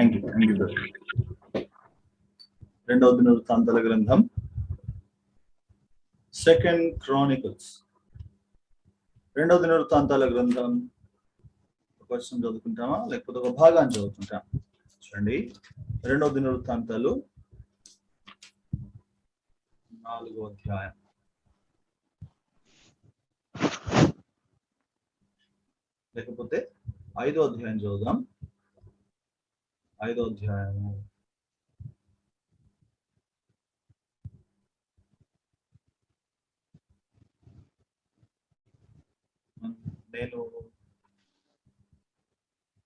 Thank you రెండవ దినవృత్తాంతాల గ్రంథం second Chronicles రెండవ దినవృత్తాంతాల గ్రంథం ఒక వచనం చదువుకుంటామా లేకపోతే ఒక భాగాన్ని చదువుకుంటాం? చూడండి, రెండవ దినవృత్తాంతాలు 4వ అధ్యాయం లేకపోతే 5వ అధ్యాయం చదువుదాం. 5వ అధ్యాయము నేను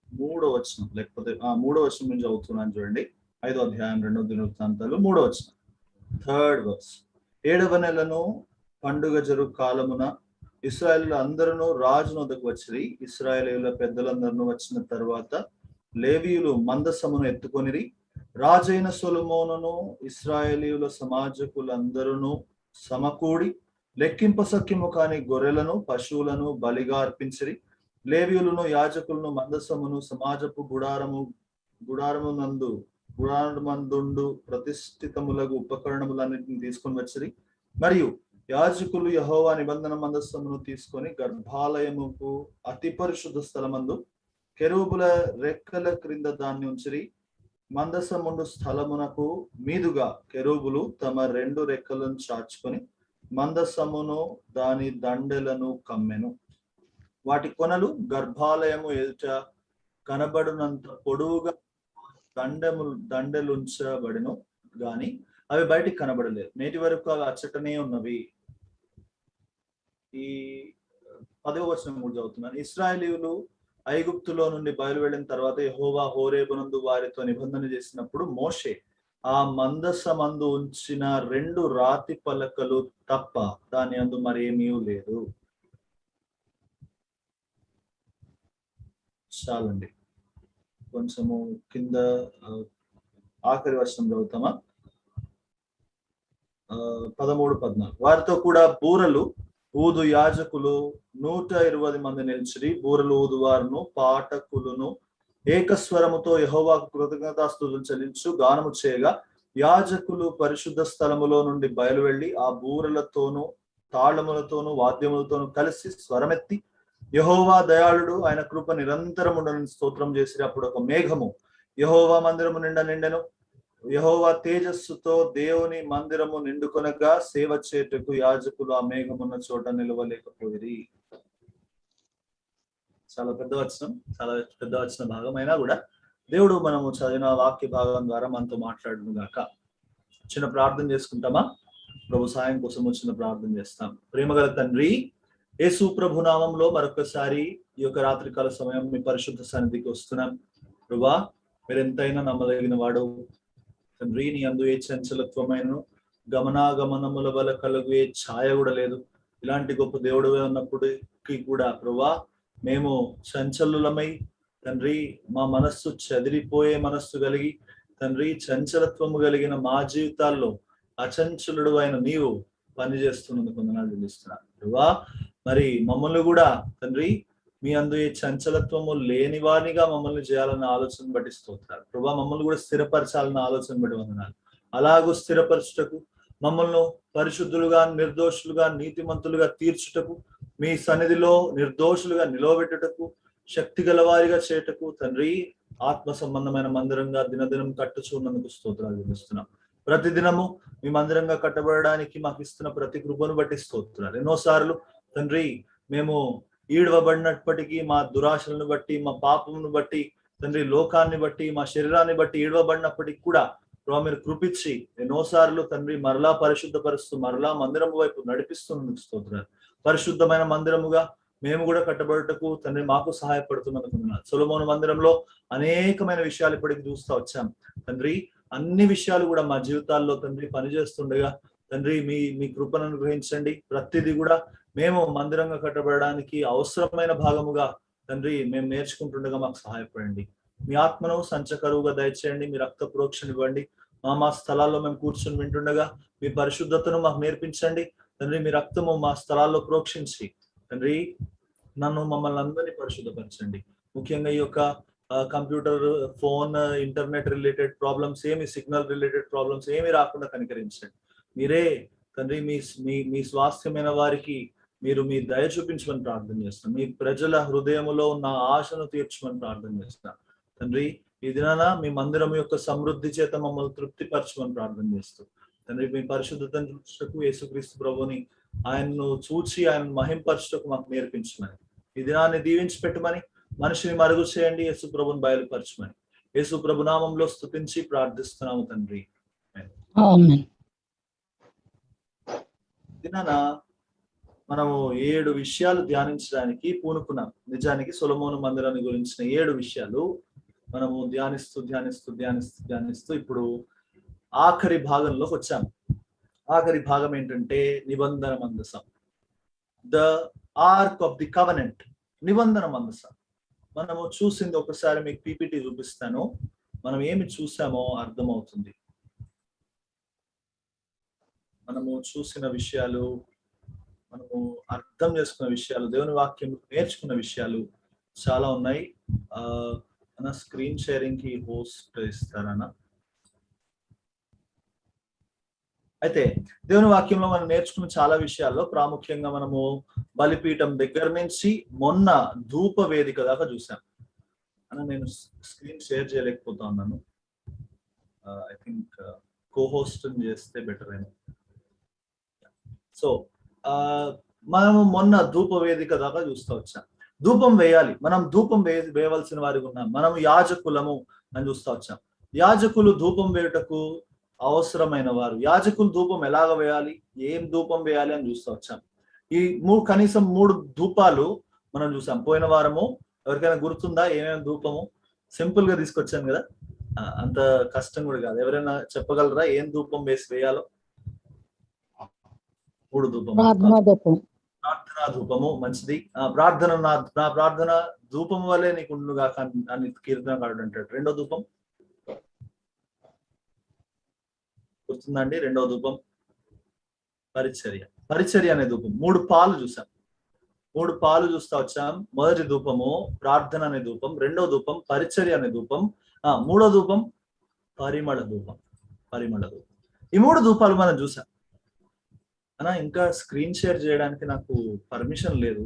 3వ వచనం లేకపోతే 3వ వచనం నుంచి చదువుతున్నాను. చూడండి, 5వ అధ్యాయం రెండవ దినవృత్తాంతాలు 3వ వచనం, 3rd verse. 7వ నెలను పండుగ జరుగు కాలమున ఇశ్రాయేలీయులు అందరూ రాజును వద్దకు వచ్చిరి. ఇశ్రాయేలీయుల పెద్దలందరూ వచ్చిన తర్వాత లేవీయులు మందసమును ఎత్తుకొనిరి. రాజైన సొలొమోనును ఇశ్రాయేలీయుల సమాజకులందరూ సమకూడి లెక్కింపసక్యము కాని గొర్రెలను పశువులను బలిగా అర్పించిరి. లేవీయులను యాజకులను మందసమును సమాజపు గుడారమునందు ప్రతిష్ఠితములకు ఉపకరణములన్నింటిని తీసుకొని వచ్చిరి. మరియు యాజకులు యెహోవా నిబంధన మందసమును తీసుకొని గర్భాలయముకు అతి పరిశుద్ధ స్థలమందు కెరూబుల రెక్కల క్రింద దాన్ని ఉంచిరి. మందసముండు స్థలమునకు మీదుగా కెరూబులు తమ 2 రెక్కలను చాచుకొని మందసమును దాని దండెలను కమ్మెను. వాటి కొనలు గర్భాలయము ఎదుట కనబడినంత పొడవుగా దండెలుంచబడిను గాని అవి బయటికి కనబడలేదు. నేటి వరకు అవి అచ్చటనే ఉన్నవి. ఈ 10వ వచనం కూడా చదువుతున్నాను. ఇశ్రాయేలీయులు ఐగుప్తులో నుండి బయలువెళ్ళిన తర్వాత యెహోవా హోరేబునందు వారితో నిబంధన చేసినప్పుడు మోషే ఆ మందసమందు ఉంచిన 2 రాతి పలకలు తప్ప దాని అందు మరేమీ లేదు. చాలండి, కొంచెము కింద ఆఖరి వచనం చదువుతామా? 13, 14. వారితో కూడా బూరలు ఊదు యాజకులు 120 మంది నిలిచిరి. బూరలు ఊదు వారును పాఠకులను ఏకస్వరముతో యెహోవాకు కృతజ్ఞతాస్తుతులు చెల్లించు గానము చేయగా యాజకులు పరిశుద్ధ స్థలములో నుండి బయలువెళ్ళి ఆ బూరలతోనూ తాళములతోనూ వాద్యములతోనూ కలిసి స్వరమెత్తి యెహోవా దయాళుడు, ఆయన కృప నిరంతరం ఉండని స్తోత్రం చేసిరి. అప్పుడు ఒక మేఘము యెహోవా మందిరము నిండా నిండెను. యెహోవా తేజస్సుతో దేవుని మందిరము నిండుకొనగా సేవ చేయుటకు యాజకులు ఆ మేఘమున్న చోట నిలవలేకపోయిరి. చాలా పెద్ద వచన భాగమైనా కూడా దేవుడు మనము చదివిన వాక్య భాగం ద్వారా మనతో మాట్లాడును గాక. చిన్న ప్రార్థన చేసుకుంటామా? ప్రభు సాయం కోసం చిన్న ప్రార్థన చేస్తాం. ప్రేమగల తండ్రి, యేసు ప్రభు నామంలో మరొకసారి ఈ యొక్క రాత్రికాల సమయం మీ పరిశుద్ధ సన్నిధికి వస్తున్నాం. ప్రభువా, మీరు ఎంతైనా నమ్మదగిన వాడు తండ్రి. నీ అందు ఏ చంచలత్వమైన గమనాగమనముల వల్ల కలుగు ఏ ఛాయ కూడా లేదు. ఇలాంటి గొప్ప దేవుడు ఉన్నప్పటికీ కూడా ప్రభువా, మేము చంచలులమై తండ్రి, మా మనస్సు చెదిరిపోయే మనస్సు కలిగి తండ్రి, చంచలత్వము కలిగిన మా జీవితాల్లో అచంచలుడు అయిన నీవు పనిచేస్తున్నందుకు వందనాలు చెల్లిస్తున్నాను ప్రభువా. మరి మమ్మల్ని కూడా తండ్రి మీ అందు ఏ చంచలత్వము లేని వారిగా మమ్మల్ని చేయాలన్న ఆలోచన బట్టి స్తోత్రాలు ప్రభువా. మమ్మల్ని కూడా స్థిరపరచాలన్న ఆలోచన బట్టి వందనాలు. అలాగూ స్థిరపరచుటకు, మమ్మల్ని పరిశుద్ధులుగా, నిర్దోషులుగా, నీతిమంతులుగా తీర్చుటకు, మీ సన్నిధిలో నిర్దోషులుగా నిలవబెట్టుటకు, శక్తి గలవారిగా చేయుటకు తండ్రి, ఆత్మ సంబంధమైన మందిరంగా దినదినం కట్టుచున్నందుకు స్తోత్రాలు చెల్లిస్తున్నాం. ప్రతిదినము మీ మందిరంగా కట్టబడడానికి మాకు ఇస్తున్న ప్రతి కృపను బట్టి స్తోత్రాలు. ఎన్నోసార్లు తండ్రి మేము ఈడవబడినప్పటికీ మా దురాశలను బట్టి, మా పాపమును బట్టి తండ్రి, లోకాన్ని బట్టి, మా శరీరాన్ని బట్టి ఈడవబడినప్పటికీ కూడా ప్రభు మీరు కృపించి ఎన్నోసార్లు తండ్రి మరలా పరిశుద్ధపరుస్తూ మరలా మందిరము వైపు నడిపిస్తున్నందుకు స్తోత్రాలు. పరిశుద్ధమైన మందిరముగా మేము కూడా కట్టబడుటకు తండ్రి మాకు సహాయపడుతున్నందుకు. సొలొమోను మందిరంలో అనేకమైన విషయాలు ఇప్పటికి చూస్తూ వచ్చాం తండ్రి. అన్ని విషయాలు కూడా మా జీవితాల్లో తండ్రి పనిచేస్తుండగా తండ్రి మీ కృపను అనుగ్రహించండి. ప్రతిదీ కూడా మేము మందిరంగా కట్టబడడానికి అవసరమైన భాగముగా తండ్రి మేము నేర్చుకుంటుండగా మాకు సహాయపడండి. మీ ఆత్మను సంచకరువుగా దయచేయండి. మీ రక్త ప్రోక్షణ ఇవ్వండి. మా స్థలాల్లో మేము కూర్చొని వింటుండగా మీ పరిశుద్ధతను మాకు నేర్పించండి తండ్రి. మీ రక్తము మా స్థలాల్లో ప్రోక్షించి తండ్రి మమ్మల్ని అందరినీ పరిశుద్ధపరచండి. ముఖ్యంగా ఈ యొక్క computer, phone, internet related problems ఏమి, సిగ్నల్ రిలేటెడ్ ప్రాబ్లమ్స్ ఏమి రాకుండా కనికరించండి. మీరే తండ్రి మీ స్వాస్థ్యమైన వారికి మీరు మీ దయ చూపించమని ప్రార్థన చేస్తాం. మీ ప్రజల హృదయములో ఉన్న ఆశను తీర్చమని ప్రార్థన చేస్తాం తండ్రి. ఈ దినాన మీ మందిరం యొక్క సమృద్ధి చేత మమ్మల్ని తృప్తిపరచమని ప్రార్థన చేస్తాం తండ్రి. మీ పరిశుద్ధతను చూచుటకు యేసుక్రీస్తు ప్రభుని ఆయన్ను చూచి ఆయన మహింపరచుటకు మాకు నేర్పించమని, ఈ దినాన్ని దీవించి పెట్టమని, మనిషిని మరుగు చేయండి, యేసు ప్రభుని బయలుపరచమని యేసు ప్రభు నామంలో స్తుతించి ప్రార్థిస్తున్నాము తండ్రి. దినాన మనము 7 విషయాలు ధ్యానించడానికి పూనుకున్నాం. నిజానికి సొలొమోను మందిరాన్ని గురించిన 7 విషయాలు మనము ధ్యానిస్తూ ఇప్పుడు ఆఖరి భాగంలోకి వచ్చాము. ఆఖరి భాగం ఏంటంటే నిబంధన మందసం, the ark of the covenant, నిబంధన మందసం. మనము చూసింది ఒకసారి మీకు పీపీటీ చూపిస్తాను, మనం ఏమి చూసామో అర్థమవుతుంది. మనము చూసిన విషయాలు, మనము అర్థం చేసుకున్న విషయాలు, దేవుని వాక్యం నేర్చుకున్న విషయాలు చాలా ఉన్నాయి. మన స్క్రీన్ షేరింగ్ కి హోస్ట్ ఇస్తారన్నా. అయితే దేవుని వాక్యంలో మనం నేర్చుకున్న చాలా విషయాల్లో ప్రాముఖ్యంగా మనము బలిపీఠం దగ్గర నుంచి మొన్న ధూప వేదిక దాకా చూసాం. అన్న నేను స్క్రీన్ షేర్ చేయలేకపోతా ఉన్నాను. ఐ థింక్ కోహోస్ట్ చేస్తే బెటర్ ఏమో. సో మనము మొన్న ధూప వేదిక దాకా చూస్తూ వచ్చాం. ధూపం వేయాలి, మనం ధూపం వేయవలసిన వారికి ఉన్నాం, మనం యాజకులము అని చూస్తూ వచ్చాం. యాజకులు ధూపం వేయుటకు అవసరమైన వారు. యాజకులు ధూపం ఎలాగ వేయాలి, ఏం ధూపం వేయాలి అని చూస్తూ వచ్చాం. ఈ కనీసం 3 ధూపాలు మనం చూసాం. పోయిన వారము ఎవరికైనా గుర్తుందా ఏమేమి ధూపము? సింపుల్ గా తీసుకొచ్చాను కదా, అంత కష్టం కూడా కాదు. ఎవరైనా చెప్పగలరా ఏం ధూపం వేయాలో? 3 ధూపము. ప్రార్థనా ధూపము, మంచిది. నా ప్రార్థన ధూపం వల్లే నీకు ఉండుగా అని కీర్తనకారుడు అంటాడు. రెండో ధూపం గుర్తుందండి? రెండో ధూపం పరిచర్య అనే ధూపం. 3 పాలు చూసాం, 3 పాలు చూస్తా వచ్చాం. మొదటి ధూపము ప్రార్థన అనే ధూపం, రెండో ధూపం పరిచర్య అనే ధూపం, మూడో ధూపం పరిమళ ధూపం. ఈ 3 ధూపాలు మనం చూసాం. అన్నా ఇంకా స్క్రీన్ షేర్ చేయడానికి నాకు పర్మిషన్ లేదు.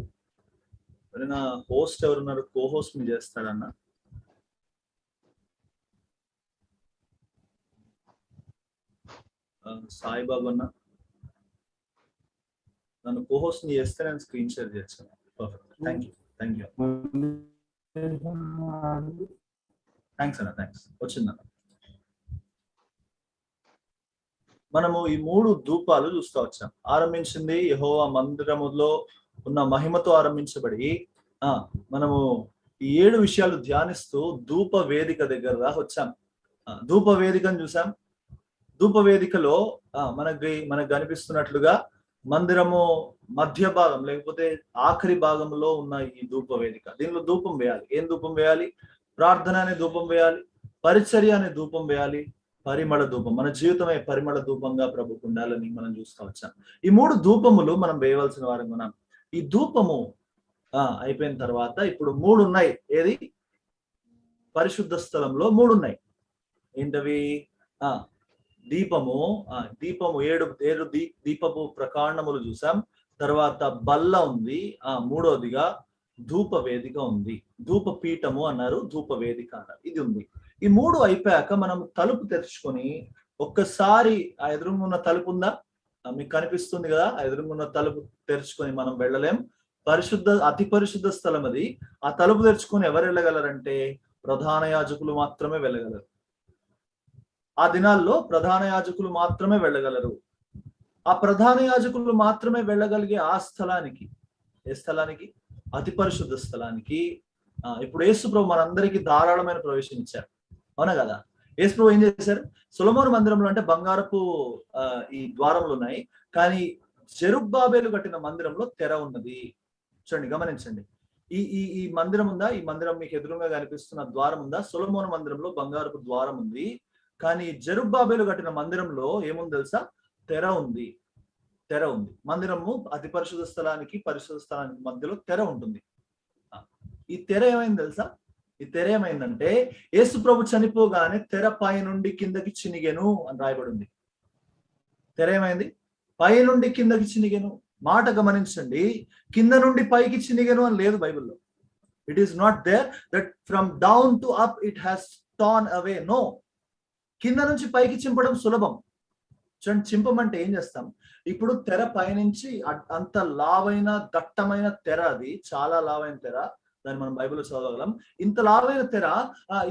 ఎవరైనా హోస్ట్ ఎవరున్నారు, కోహోస్ట్ ని చేస్తాడన్నా? సాయిబాబు అన్న నన్ను కోహోస్ట్ ని చేస్తే నేను స్క్రీన్ షేర్ చేస్తాను. Perfect, thank you. థ్యాంక్స్ అన్న, థ్యాంక్స్. వచ్చిందన్న. మనము ఈ 3 ధూపాలు చూస్తూ వచ్చాం. ఆరంభించింది యెహోవా మందిరములో ఉన్న మహిమతో ఆరంభించబడి మనము ఈ 7 విషయాలు ధ్యానిస్తూ ధూప వేదిక దగ్గర దాకా వచ్చాం. ధూప వేదికను చూసాం. ధూప వేదికలో మనకు కనిపిస్తున్నట్లుగా మందిరము మధ్య భాగం లేకపోతే ఆఖరి భాగంలో ఉన్న ఈ ధూప వేదిక, దీనిలో ధూపం వేయాలి. ఏం ధూపం వేయాలి? ప్రార్థన అనే ధూపం వేయాలి, పరిచర్య అనే ధూపం వేయాలి, పరిమళ ధూపం. మన జీవితమే పరిమళ ధూపంగా ప్రభుకు ఉండాలని మనం చూస్తూ వచ్చాం. ఈ 3 ధూపములు మనం వేయవలసిన వారం ఉన్నాం. ఈ ధూపము అయిపోయిన తర్వాత ఇప్పుడు 3 ఉన్నాయి. ఏది? పరిశుద్ధ స్థలంలో 3 ఉన్నాయి. ఏంటవి? దీపము 7 దీపపు ప్రకాండములు చూసాం. తర్వాత బల్ల ఉంది. మూడోదిగా ధూప వేదిక ఉంది. ధూప పీఠము అన్నారు, ధూప వేదిక అన్నారు. ఇది ఉంది. ఈ 3 అయిపోయాక మనం తలుపు తెరుచుకొని ఒక్కసారి ఆ ఎదురుగున్న తలుపు ఉందా మీకు కనిపిస్తుంది కదా, ఆ ఎదురుగున్న తలుపు తెరుచుకొని మనం వెళ్ళలేం. అతి పరిశుద్ధ స్థలం అది. ఆ తలుపు తెరుచుకొని ఎవరు వెళ్ళగలరంటే ప్రధాన యాజకులు మాత్రమే వెళ్ళగలరు. ఆ దినాల్లో ప్రధాన యాజకులు మాత్రమే వెళ్ళగలరు. ఆ ప్రధాన యాజకులు మాత్రమే వెళ్ళగలిగే ఆ స్థలానికి, ఏ స్థలానికి? అతి పరిశుద్ధ స్థలానికి. ఇప్పుడు యేసుప్రభు మనందరికీ ధారాళమైన ప్రవేశం ఇచ్చారు, అవునా కదా? యేసుప్రభు ఏం చేశారు? సొలొమోను మందిరంలో అంటే బంగారపు ఈ ద్వారములు ఉన్నాయి, కానీ జెరుబ్బాబెలు కట్టిన మందిరంలో తెర ఉన్నది. చూడండి, గమనించండి. ఈ మందిరం ఉందా? ఈ మందిరం మీకు ఎదురుగా కనిపిస్తున్న ద్వారం ఉందా? సొలొమోను మందిరంలో బంగారపు ద్వారం ఉంది, కానీ జెరుబ్బాబెలు కట్టిన మందిరంలో ఏముంది తెలుసా? తెర ఉంది. మందిరము అతి పరిశుద్ధ స్థలానికి పరిశుద్ధ స్థలానికి మధ్యలో తెర ఉంటుంది. ఈ తెర ఏమైంది తెలుసా? ఈ తెర ఏమైందంటే యేసు ప్రభు చనిపోగానే తెర పై నుండి కిందకి చినిగెను అని రాయబడి ఉంది. తెర ఏమైంది? పై నుండి కిందకి చినిగెను. మాట గమనించండి, కింద నుండి పైకి చినిగెను అని లేదు బైబిల్లో. It is not there that from down to up it has torn away. No, కింద నుంచి పైకి చింపడం సులభం. చూడండి, చింపమంటే ఏం చేస్తాం? ఇప్పుడు తెర పైనుంచి అంత లావైన దట్టమైన తెర, అది చాలా లావైన తెర, దాన్ని మనం బైబిల్లో చదవగలం. ఇంత లావైన తెర,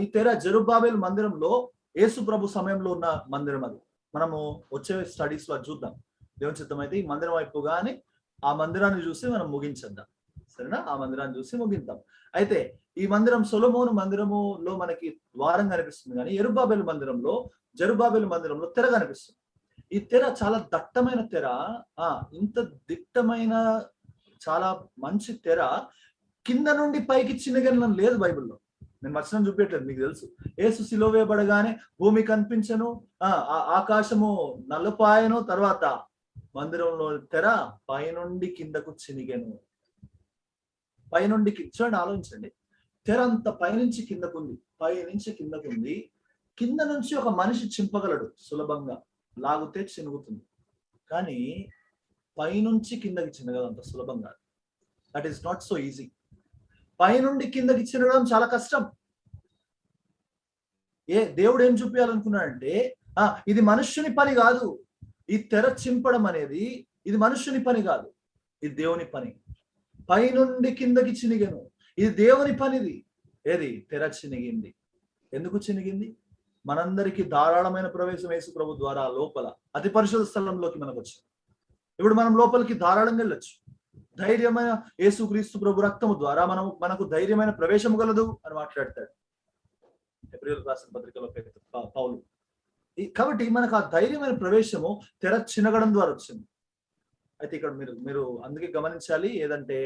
ఈ తెర జెరుబ్బాబెలు మందిరంలో యేసు ప్రభు సమయంలో ఉన్న మందిరం. అది మనము వచ్చే స్టడీస్ లో చూద్దాం. దేవుని చిత్తం అయితే ఈ మందిరం వైపు కానీ ఆ మందిరాన్ని చూసి మనం ముగించేద్దాం, సరేనా? ఆ మందిరాన్ని చూసి ముగిద్దాం. అయితే ఈ మందిరం సొలొమోను మందిరములో మనకి ద్వారం కనిపిస్తుంది, కానీ జెరుబ్బాబెలు మందిరంలో తెర కనిపిస్తుంది. ఈ తెర చాలా దట్టమైన తెర. ఇంత దిట్టమైన చాలా మంచి తెర కింద నుండి పైకి చిన్నగనం లేదు బైబిల్లో. నేను వచనం చూపించట్లేదు, మీకు తెలుసు. యేసు సిలువ వేయబడగానే భూమి కనిపించను, ఆకాశము నలుపాయను, తర్వాత మందిరంలో తెర పైనుండి కిందకు చినిగెను. పైనుండి చూడండి, ఆలోచించండి. తెర అంత పైనుంచి కిందకుంది, పైనుంచి కిందకుంది. కింద నుంచి ఒక మనిషి చింపగలడు సులభంగా, లాగితే చినుగుతుంది. కానీ పైనుంచి కిందకి చిన్నగదు అంత సులభంగా. That is not so easy. పైనుండి కిందకి చినగడం చాలా కష్టం. దేవుడు ఏం చూపించాలనుకున్నాడంటే, ఇది మనుష్యుని పని కాదు. ఈ తెర చింపడం అనేది ఇది మనుష్యుని పని కాదు, ఇది దేవుని పని. పైనుండి కిందకి చినిగెను, ఇది దేవుని పనిది. ఏది? తెర చినిగింది. ఎందుకు చినిగింది? మనందరికీ ధారాళమైన ప్రవేశం యేసు ప్రభు ద్వారా లోపల అతి పరిశుద్ధ స్థలంలోకి మనకు వచ్చింది. ఇప్పుడు మనం లోపలికి ధారాళంగా వెళ్ళొచ్చు. ధైర్యమైన యేసుక్రీస్తు ప్రభు రక్తము ద్వారా మనకు ధైర్యమైన ప్రవేశం కలదు అని మాట్లాడతాడు హెబ్రీయులకు రాసిన పత్రికలో పౌలు. కాబట్టి మనకు ఆ ధైర్యమైన ప్రవేశము తెర చినగడం ద్వారా వచ్చింది. అయితే ఇక్కడ మీరు అందుకే గమనించాలి, ఏదంటే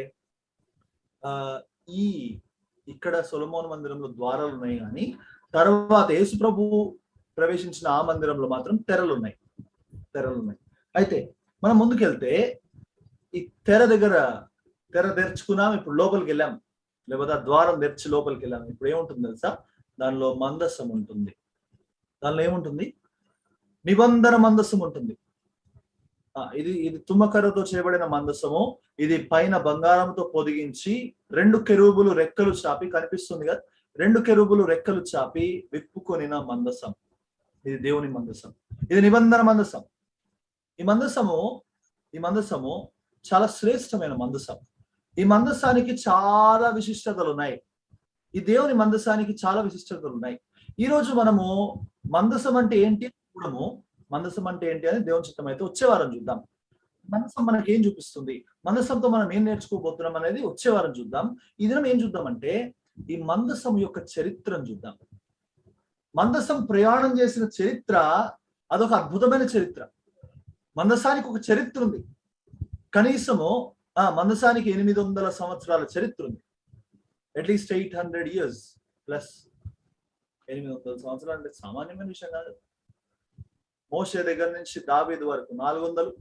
ఇక్కడ సొలొమోను మందిరంలో ద్వారాలు ఉన్నాయి, కానీ తర్వాత యేసు ప్రభు ప్రవేశించిన ఆ మందిరంలో మాత్రం తెరలు ఉన్నాయి. అయితే మనం ముందుకెళ్తే ఈ తెర తెరుచుకున్నాం, ఇప్పుడు లోపలికి వెళ్ళాం, లేకపోతే ఆ ద్వారం తెరిచి లోపలికి వెళ్ళాం. ఇప్పుడు ఏముంటుంది తెలుసా? దానిలో మందస్సం ఉంటుంది. దానిలో ఏముంటుంది? నిబంధన మందస్సం ఉంటుంది. ఇది తుమ్మకర్రతో చేయబడిన మందస్సము. ఇది పైన బంగారంతో పొదిగించి 2 కెరూబులు రెక్కలు చాపి, కనిపిస్తుంది కదా, 2 కెరూబులు రెక్కలు చాపి విప్పుకొనిన మందస్సం. ఇది దేవుని మందస్సం, ఇది నిబంధన మందస్సం. ఈ మందస్సము చాలా శ్రేష్టమైన మందస్సం. ఈ మందస్సానికి చాలా విశిష్టతలు ఉన్నాయి. ఈ దేవుని మందస్సానికి చాలా విశిష్టతలు ఉన్నాయి. ఈ రోజు మనము మందస్సం అంటే ఏంటి చూడము. మందస్సం అంటే ఏంటి అని దేవుని చిత్తం అయితే వచ్చే వారం చూద్దాం. మందస్సం మనకి ఏం చూపిస్తుంది, మందస్సంతో మనం ఏం నేర్చుకోబోతున్నాం అనేది వచ్చే వారం చూద్దాం. ఈ దినం ఏం చూద్దామంటే ఈ మందస్సం యొక్క చరిత్రను చూద్దాం. మందస్సం ప్రయాణం చేసిన చరిత్ర అదొక అద్భుతమైన చరిత్ర. మందస్సానికి ఒక చరిత్ర ఉంది. కనీసము మందస్సానికి 800 సంవత్సరాల చరిత్ర ఉంది. At least 800 years plus. 800 సంవత్సరాలు అంటే సామాన్యమైన విషయం కాదు. మోషే దగ్గర నుంచి దావీదు వరకు 400,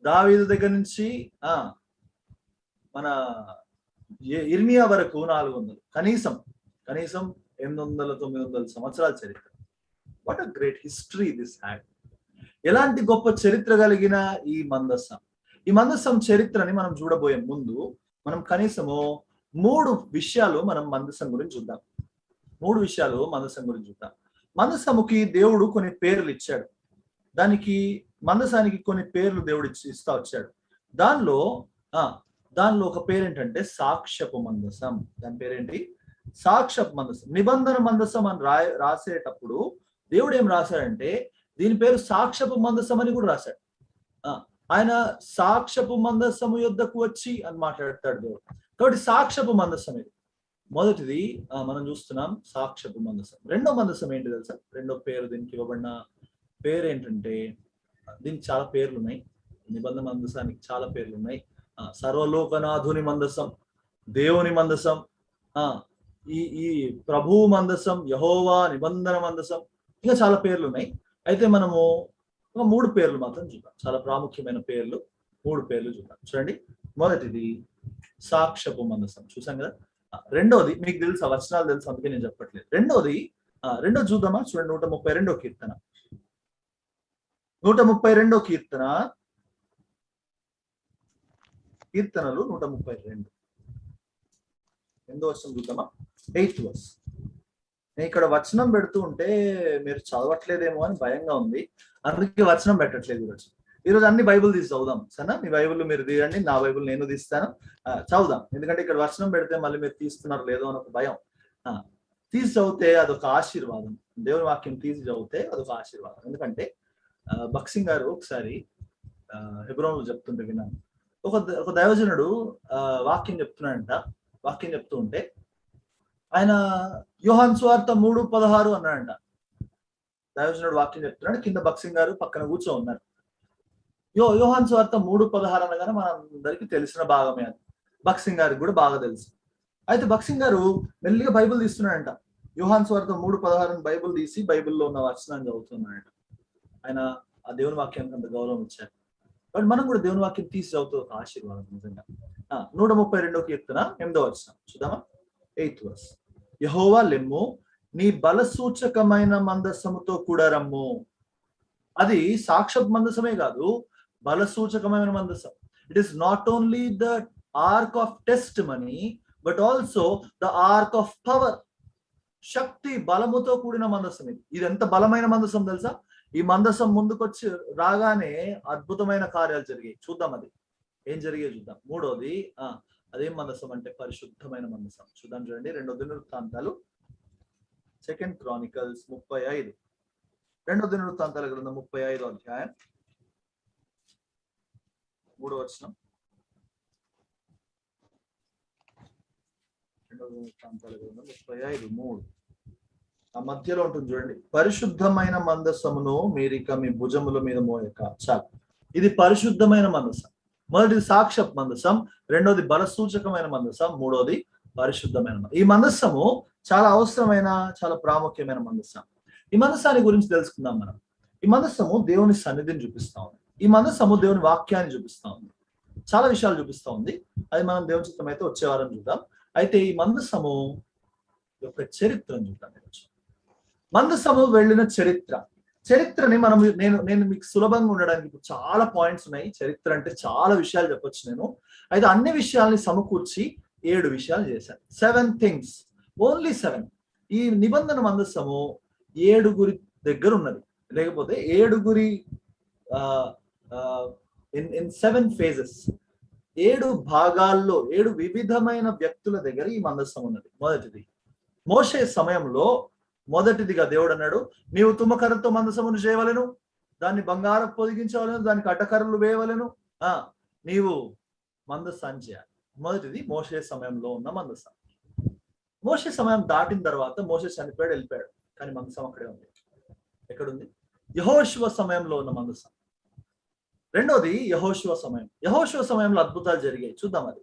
దావీదు దగ్గర నుంచి మన ఇర్మియా వరకు 400, కనీసం 800-900 సంవత్సరాల చరిత్ర. What a great history this had. ఎలాంటి గొప్ప చరిత్ర కలిగిన ఈ మందస్సం చరిత్రని మనం చూడబోయే ముందు మనం కనీసము 3 విషయాలు మనం మందస్సం గురించి చూద్దాం. 3 విషయాలు మందస్సం గురించి చూద్దాం. మందస్సముకి దేవుడు కొన్ని పేర్లు ఇచ్చాడు. మందసానికి కొన్ని పేర్లు దేవుడు ఇస్తా వచ్చాడు. దానిలో ఒక పేరు ఏంటంటే సాక్ష్యపు మందసం. దాని పేరేంటి? సాక్ష్యపు మందసం. నిబంధన మందసం అని రాసేటప్పుడు దేవుడు ఏం రాశాడంటే దీని పేరు సాక్ష్యపు మందసం అని కూడా రాశాడు. ఆయన సాక్ష్యపు మందసము యొద్దకు వచ్చి అని మాట్లాడతాడు దేవుడు. కాబట్టి సాక్ష్యపు మందసం ఇది మొదటిది మనం చూస్తున్నాం. సాక్ష్యపు మందసం. రెండో మందసం ఏంటి తెలుసా? రెండో పేరు దీనికి ఇవ్వబడిన పేరు ఏంటంటే, దీనికి చాలా పేర్లు ఉన్నాయి. నిబంధన మందసానికి చాలా పేర్లు ఉన్నాయి. సర్వలోకనాథుని మందసం, దేవుని మందసం, ఈ ప్రభువు మందసం, యెహోవా నిబంధన మందసం, ఇంకా చాలా పేర్లు ఉన్నాయి. అయితే మనము 3 పేర్లు మాత్రం చూద్దాం. చాలా ప్రాముఖ్యమైన పేర్లు 3 పేర్లు చూద్దాం. చూడండి, మొదటిది సాక్ష్యపు మందసం. చూసాం కదా, రెండోది మీకు తెలుసు, వచనాలు తెలుసు, అందుకే నేను చెప్పట్లేదు. రెండోది చూద్దామా, చూడండి 132 కీర్తన. 132 కీర్తన, కీర్తనలు 132 వచనం చూద్దామా, 8th verse. నేను ఇక్కడ వచనం పెడుతూ ఉంటే మీరు చదవట్లేదేమో అని భయంగా ఉంది, అందుకే వచనం పెట్టట్లేదు ఈరోజు అన్ని బైబుల్ తీసి చదువుదాం సరేనా. మీ బైబుల్ మీరు తీయండి, నా బైబుల్ నేను తీస్తాను, చదువుదాం. ఎందుకంటే ఇక్కడ వచనం పెడితే మళ్ళీ మీరు తీస్తున్నారు లేదో అని ఒక భయం. తీసి చదివితే అదొక ఆశీర్వాదం, దేవుని వాక్యం తీసి చదివితే అదొక ఆశీర్వాదం. ఎందుకంటే బక్సింగ్ గారు ఒకసారి హెబ్రోన్లో చెప్తుంటే విన్నాను, ఒక దైవజనుడు వాక్యం చెప్తున్నాడంట. వాక్యం చెప్తూ ఉంటే ఆయన యోహాను సువార్త 3:16 అన్నాడంట. దైవజనుడు వాక్యం చెప్తున్నాడు, కింద బక్సింగ్ గారు పక్కన కూర్చో ఉన్నారు. యోహాను సువార్త 3:16 అనగానే మనందరికీ తెలిసిన భాగమే అది, బక్సింగ్ గారికి కూడా బాగా తెలుసు. అయితే బక్సింగ్ గారు మెల్లిగా బైబుల్ తీస్తున్నాడంట. యోహాను సువార్త 3:16 బైబుల్ తీసి బైబిల్లో ఉన్న వచనాన్ని చదువుతున్నాడంట. ఆయన ఆ దేవుని వాక్యానికి అంత గౌరవం ఇచ్చారు. బట్ మనం కూడా దేవుని వాక్యం తీసి చదువుతూ ఒక ఆశీర్వాదం నిజంగా. 132 కీర్తన 8వ వచనం చూద్దామా, 8th verse. యెహోవా లెమ్ము, నీ బల సూచకమైన మందసముతో కూడా రమ్ము. అది సాక్షాత్ మందసమే కాదు, బల సూచకమైన మందసం. It is not only the ark of testimony but also the ark of power. శక్తి బలముతో కూడిన మందసం ఇది ఎంత బలమైన మందసం తెలుసా. ఈ మందసం ముందుకొచ్చి రాగానే అద్భుతమైన కార్యాలు జరిగాయి. చూద్దాం అది ఏం జరిగాయి చూద్దాం. మూడోది అదేం మందసం అంటే పరిశుద్ధమైన మందసం. చూద్దాం చూడండి, 2 దినవృత్తాంతాలు 2 Chronicles 35. 2 దినవృత్తాంతాల గ్రంథం 35వ అధ్యాయం 3వ వచనం. 2 దినవృత్తాంతాల గ్రంథం 35:3 ఆ మధ్యలో ఉంటుంది చూడండి. పరిశుద్ధమైన మందసమును మీరిక మీ భుజముల మీద మోయక. చాలు, ఇది పరిశుద్ధమైన మందసం. మొదటిది సాక్షాత్ మందసం, రెండోది బల సూచకమైన మందసం, మూడోది పరిశుద్ధమైన. ఈ మందసము చాలా అవసరమైన, చాలా ప్రాముఖ్యమైన మందసం. ఈ మందసాన్ని గురించి తెలుసుకుందాం మనం. ఈ మందసము దేవుని సన్నిధిని చూపిస్తా ఉంది. ఈ మందసము దేవుని వాక్యాన్ని చూపిస్తా ఉంది. చాలా విషయాలు చూపిస్తా ఉంది. అది మనం దేవుని చిత్తం అయితే వచ్చే వారం చూద్దాం. అయితే ఈ మందసము యొక్క చరిత్రను చూద్దాం. మందసము వెళ్ళిన చరిత్రని మనం నేను మీకు సులభంగా ఉండడానికి చాలా పాయింట్స్ ఉన్నాయి. చరిత్ర అంటే చాలా విషయాలు చెప్పొచ్చు నేను. అయితే అన్ని విషయాల్ని సమకూర్చి 7 విషయాలు చేశాను. 7 things, ఓన్లీ 7. ఈ నిబంధన మందసము 7 దగ్గర ఉన్నది, లేకపోతే 7 in 7 phases, 7 భాగాల్లో 7 వివిధమైన వ్యక్తుల దగ్గర ఈ మందసం ఉన్నది. మొదటిది మోషే సమయంలో, మొదటిదిగా దేవుడు అన్నాడు, నీవు తుమ్మకర్రతో మందసమును చేయవలెను, దాన్ని బంగారం పొదిగించవలను, దానికి అడ్డకర్రలు వేయవలెను, నీవు మందసాన్ని చేయాలి. మొదటిది మోషే సమయంలో ఉన్న మందసం. మోషే సమయం దాటిన తర్వాత మోషే చనిపోయాడు, వెళ్ళిపోయాడు, కానీ మందసం అక్కడే ఉంది. ఎక్కడుంది? యెహోషువ సమయంలో ఉన్న మందసం. రెండోది యెహోషువ సమయం. యెహోషువ సమయంలో అద్భుతాలు జరిగాయి, చూద్దాం అది.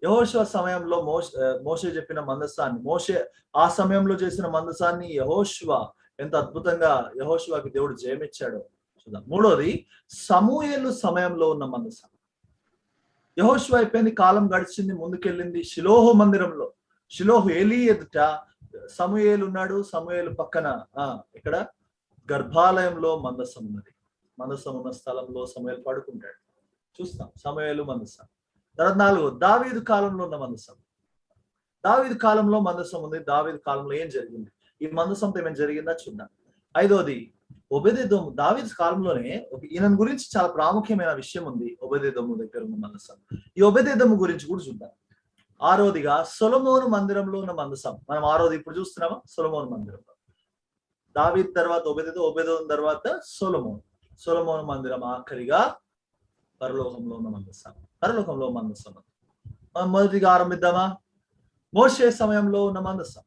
యెహోషువ సమయంలో మోషే చెప్పిన మందసాన్ని, మోషే ఆ సమయంలో చేసిన మందసాన్ని యెహోషువ ఎంత అద్భుతంగా యెహోషువకి దేవుడు జయమిచ్చాడో చూద్దాం. మూడోది సమూయేలు సమయంలో ఉన్న మందసం. యెహోషువ అయిపోయింది, కాలం గడిచింది, ముందుకెళ్ళింది. షిలోహు మందిరంలో, షిలోహు ఏలీ ఎదుట సమూయేలు ఉన్నాడు. సమూయేలు పక్కన ఇక్కడ గర్భాలయంలో మందసం ఉన్నది. మందసం ఉన్న స్థలంలో సమూయేలు పడుకుంటాడు. చూస్తాం సమూయేలు మందసం. తర్వాత 4 దావీదు కాలంలో ఉన్న మందసం. దావీదు కాలంలో మందసం ఉంది. దావీదు కాలంలో ఏం జరిగింది, ఈ మందసంతో ఏమైనా జరిగిందా చూద్దాం. 5వది ఒబెదెదోము. దావీదు కాలంలోనే ఈయన గురించి చాలా ప్రాముఖ్యమైన విషయం ఉంది. ఒబెదెదోము దగ్గర ఉన్న మందసం. ఈ ఒబెదెదోము గురించి కూడా చూద్దాం. 6వదిగా సొలొమోను మందిరంలో ఉన్న మందసం. మనం 6వది ఇప్పుడు చూస్తున్నామా, సొలొమోను మందిరంలో. దావీదు తర్వాత ఒబెదెదోము తర్వాత సొలొమోను మందిరం. ఆఖరిగా పరలోకంలో ఉన్న మందసం. పరలోకంలో మందసం. మొదటిగా ఆరంభిద్దామా, మోషే సమయంలో ఉన్న మందసం.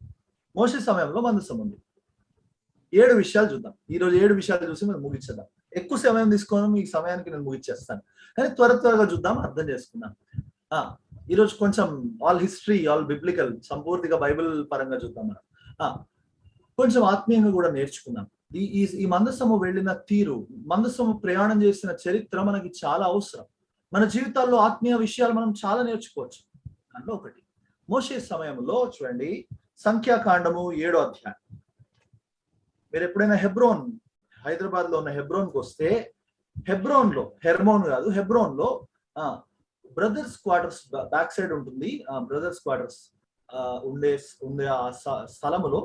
మోషే సమయంలో మందసం ఉంది. 7 విషయాలు చూద్దాం. ఈరోజు 7 విషయాలు చూసి మనం ముగించేద్దాం. ఎక్కువ సమయం తీసుకోవడం, ఈ సమయానికి నేను ముగించేస్తాను, కానీ త్వరగా చూద్దాం, అర్థం చేసుకుందాం. ఈరోజు కొంచెం ఆల్ హిస్టరీ, ఆల్ బిబ్లికల్, సంపూర్తిగా బైబిల్ పరంగా చూద్దాం మనం. కొంచెం ఆత్మీయంగా కూడా నేర్చుకుందాం. ఈ మందసము వెళ్ళిన తీరు, మందసము ప్రయాణం చేసిన చరిత్ర మనకి చాలా అవసరం. మన జీవితాల్లో ఆత్మీయ విషయాలు మనం చాలా నేర్చుకోవచ్చు. అందులో ఒకటి మోషే సమయంలో చూడండి, సంఖ్యాకాండము 7వ అధ్యాయం. మీరు ఎప్పుడైనా హెబ్రోన్, హైదరాబాద్ లో ఉన్న హెబ్రోన్కి వస్తే, హెబ్రోన్ లో, హెర్మోన్ కాదు, హెబ్రోన్ లో బ్రదర్స్ క్వార్టర్స్ బ్యాక్ సైడ్ ఉంటుంది. బ్రదర్స్ క్వార్టర్స్ ఉండే ఆ స్థలములో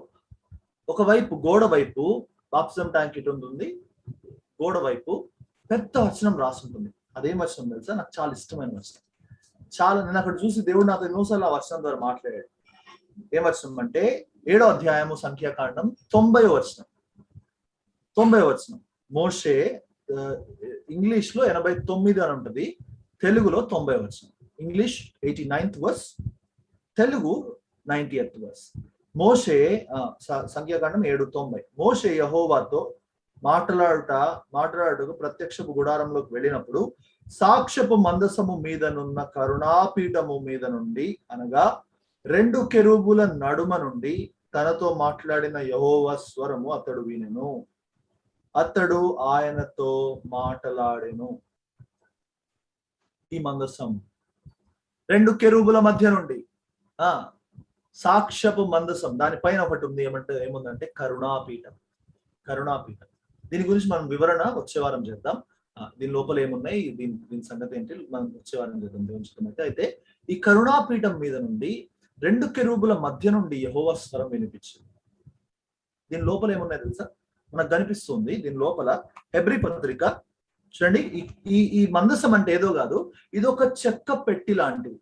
ఒకవైపు గోడ వైపు బాప్టిజం ట్యాంక్ ఇటు ఉంటుంది, గోడ వైపు పెద్ద వచనం రాసుంటుంది. అదేం వచనం తెలుసా? నాకు చాలా ఇష్టమైన వచనం. నేను అక్కడ చూసి దేవుడు నాతో ఎన్నోసార్లు ఆ వచనం ద్వారా మాట్లాడాడు. ఏం వచనం అంటే 7వ అధ్యాయము సంఖ్యాకాండం 90వ వచనం. 90వ వచనం. మోషే ఇంగ్లీష్ లో 89 అని ఉంటుంది, తెలుగులో 90వ వచనం. English 89th verse, Telugu 90th verse. మోషే సంఖ్యాకాండం 7:90. మోషే యెహోవాతో మాట్లాడుటకు ప్రత్యక్షపు గుడారంలోకి వెళ్ళినప్పుడు సాక్ష్యపు మందసము మీదనున్న కరుణాపీఠము మీద నుండి, అనగా 2 కెరూబుల నడుమ నుండి తనతో మాట్లాడిన యెహోవా స్వరము అతడు వినెను. అతడు ఆయనతో మాట్లాడెను. ఈ మందసం 2 కెరూబుల మధ్య నుండి, సాక్ష్యపు మందసం, దానిపైన ఒకటి ఉంది. ఏముందంటే కరుణాపీఠం. కరుణాపీఠం దీని గురించి మనం వివరణ వచ్చే వారం చేద్దాం. దీని లోపల ఏమున్నాయి, దీని సంగతి ఏంటి మనం వచ్చే వారం చేద్దాం దేవుని. అయితే ఈ కరుణాపీఠం మీద నుండి 2 కెరూబుల మధ్య నుండి యెహోవా స్వరం వినిపించింది. దీని లోపల ఏమున్నాయి తెలుసా? మనకు కనిపిస్తుంది. దీని లోపల హెబ్రీ పత్రిక చూడండి. ఈ మందసం అంటే ఏదో కాదు, ఇది ఒక చెక్క పెట్టి లాంటిది.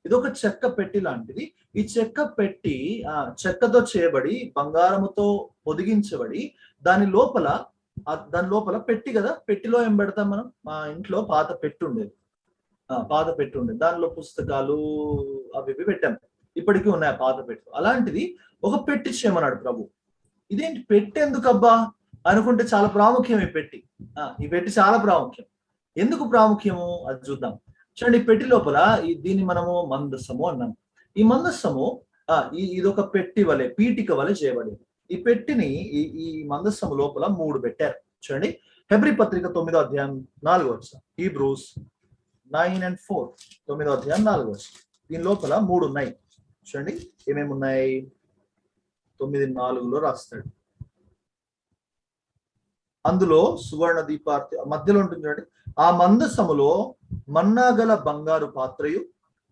ఇదొక చెక్క పెట్టి లాంటిది. ఈ చెక్క పెట్టి చెక్కతో చేయబడి, బంగారముతో పొదిగించబడి, దాని లోపల పెట్టి కదా, పెట్టిలో ఏం పెడతాం మనం? మా ఇంట్లో పాత పెట్టి ఉండేది. దానిలో పుస్తకాలు అవి పెట్టాం. ఇప్పటికీ ఉన్నాయి ఆ పాత పెట్టి. అలాంటిది ఒక పెట్టి చేయమన్నాడు ప్రభు. ఇదేంటి పెట్టి ఎందుకబ్బా అనుకుంటే చాలా ప్రాముఖ్యం ఈ పెట్టి. ఈ పెట్టి చాలా ప్రాముఖ్యం. ఎందుకు ప్రాముఖ్యము అది చూద్దాం. చూడండి, ఈ పెట్టి లోపల దీన్ని మనము మందసము అన్నాం. ఈ మందసము ఇదొక పెట్టి వలె, పీఠిక వలె చేయబడింది. ఈ పెట్టిని ఈ మందసము లోపల 3 పెట్టారు. చూడండి, హెబ్రీ పత్రిక 9వ అధ్యాయం 4వ వచనం. హీబ్రూస్ 9:4, 9వ అధ్యాయం 4వ వచనం. దీని లోపల 3 ఉన్నాయి. చూడండి ఏమేమి ఉన్నాయి. 9:4లో రాస్తాడు. అందులో సువర్ణ దీపార్తి మధ్యలో ఉంటుంది చూడండి. ఆ మందసములో మన్నాగల బంగారు పాత్రయు,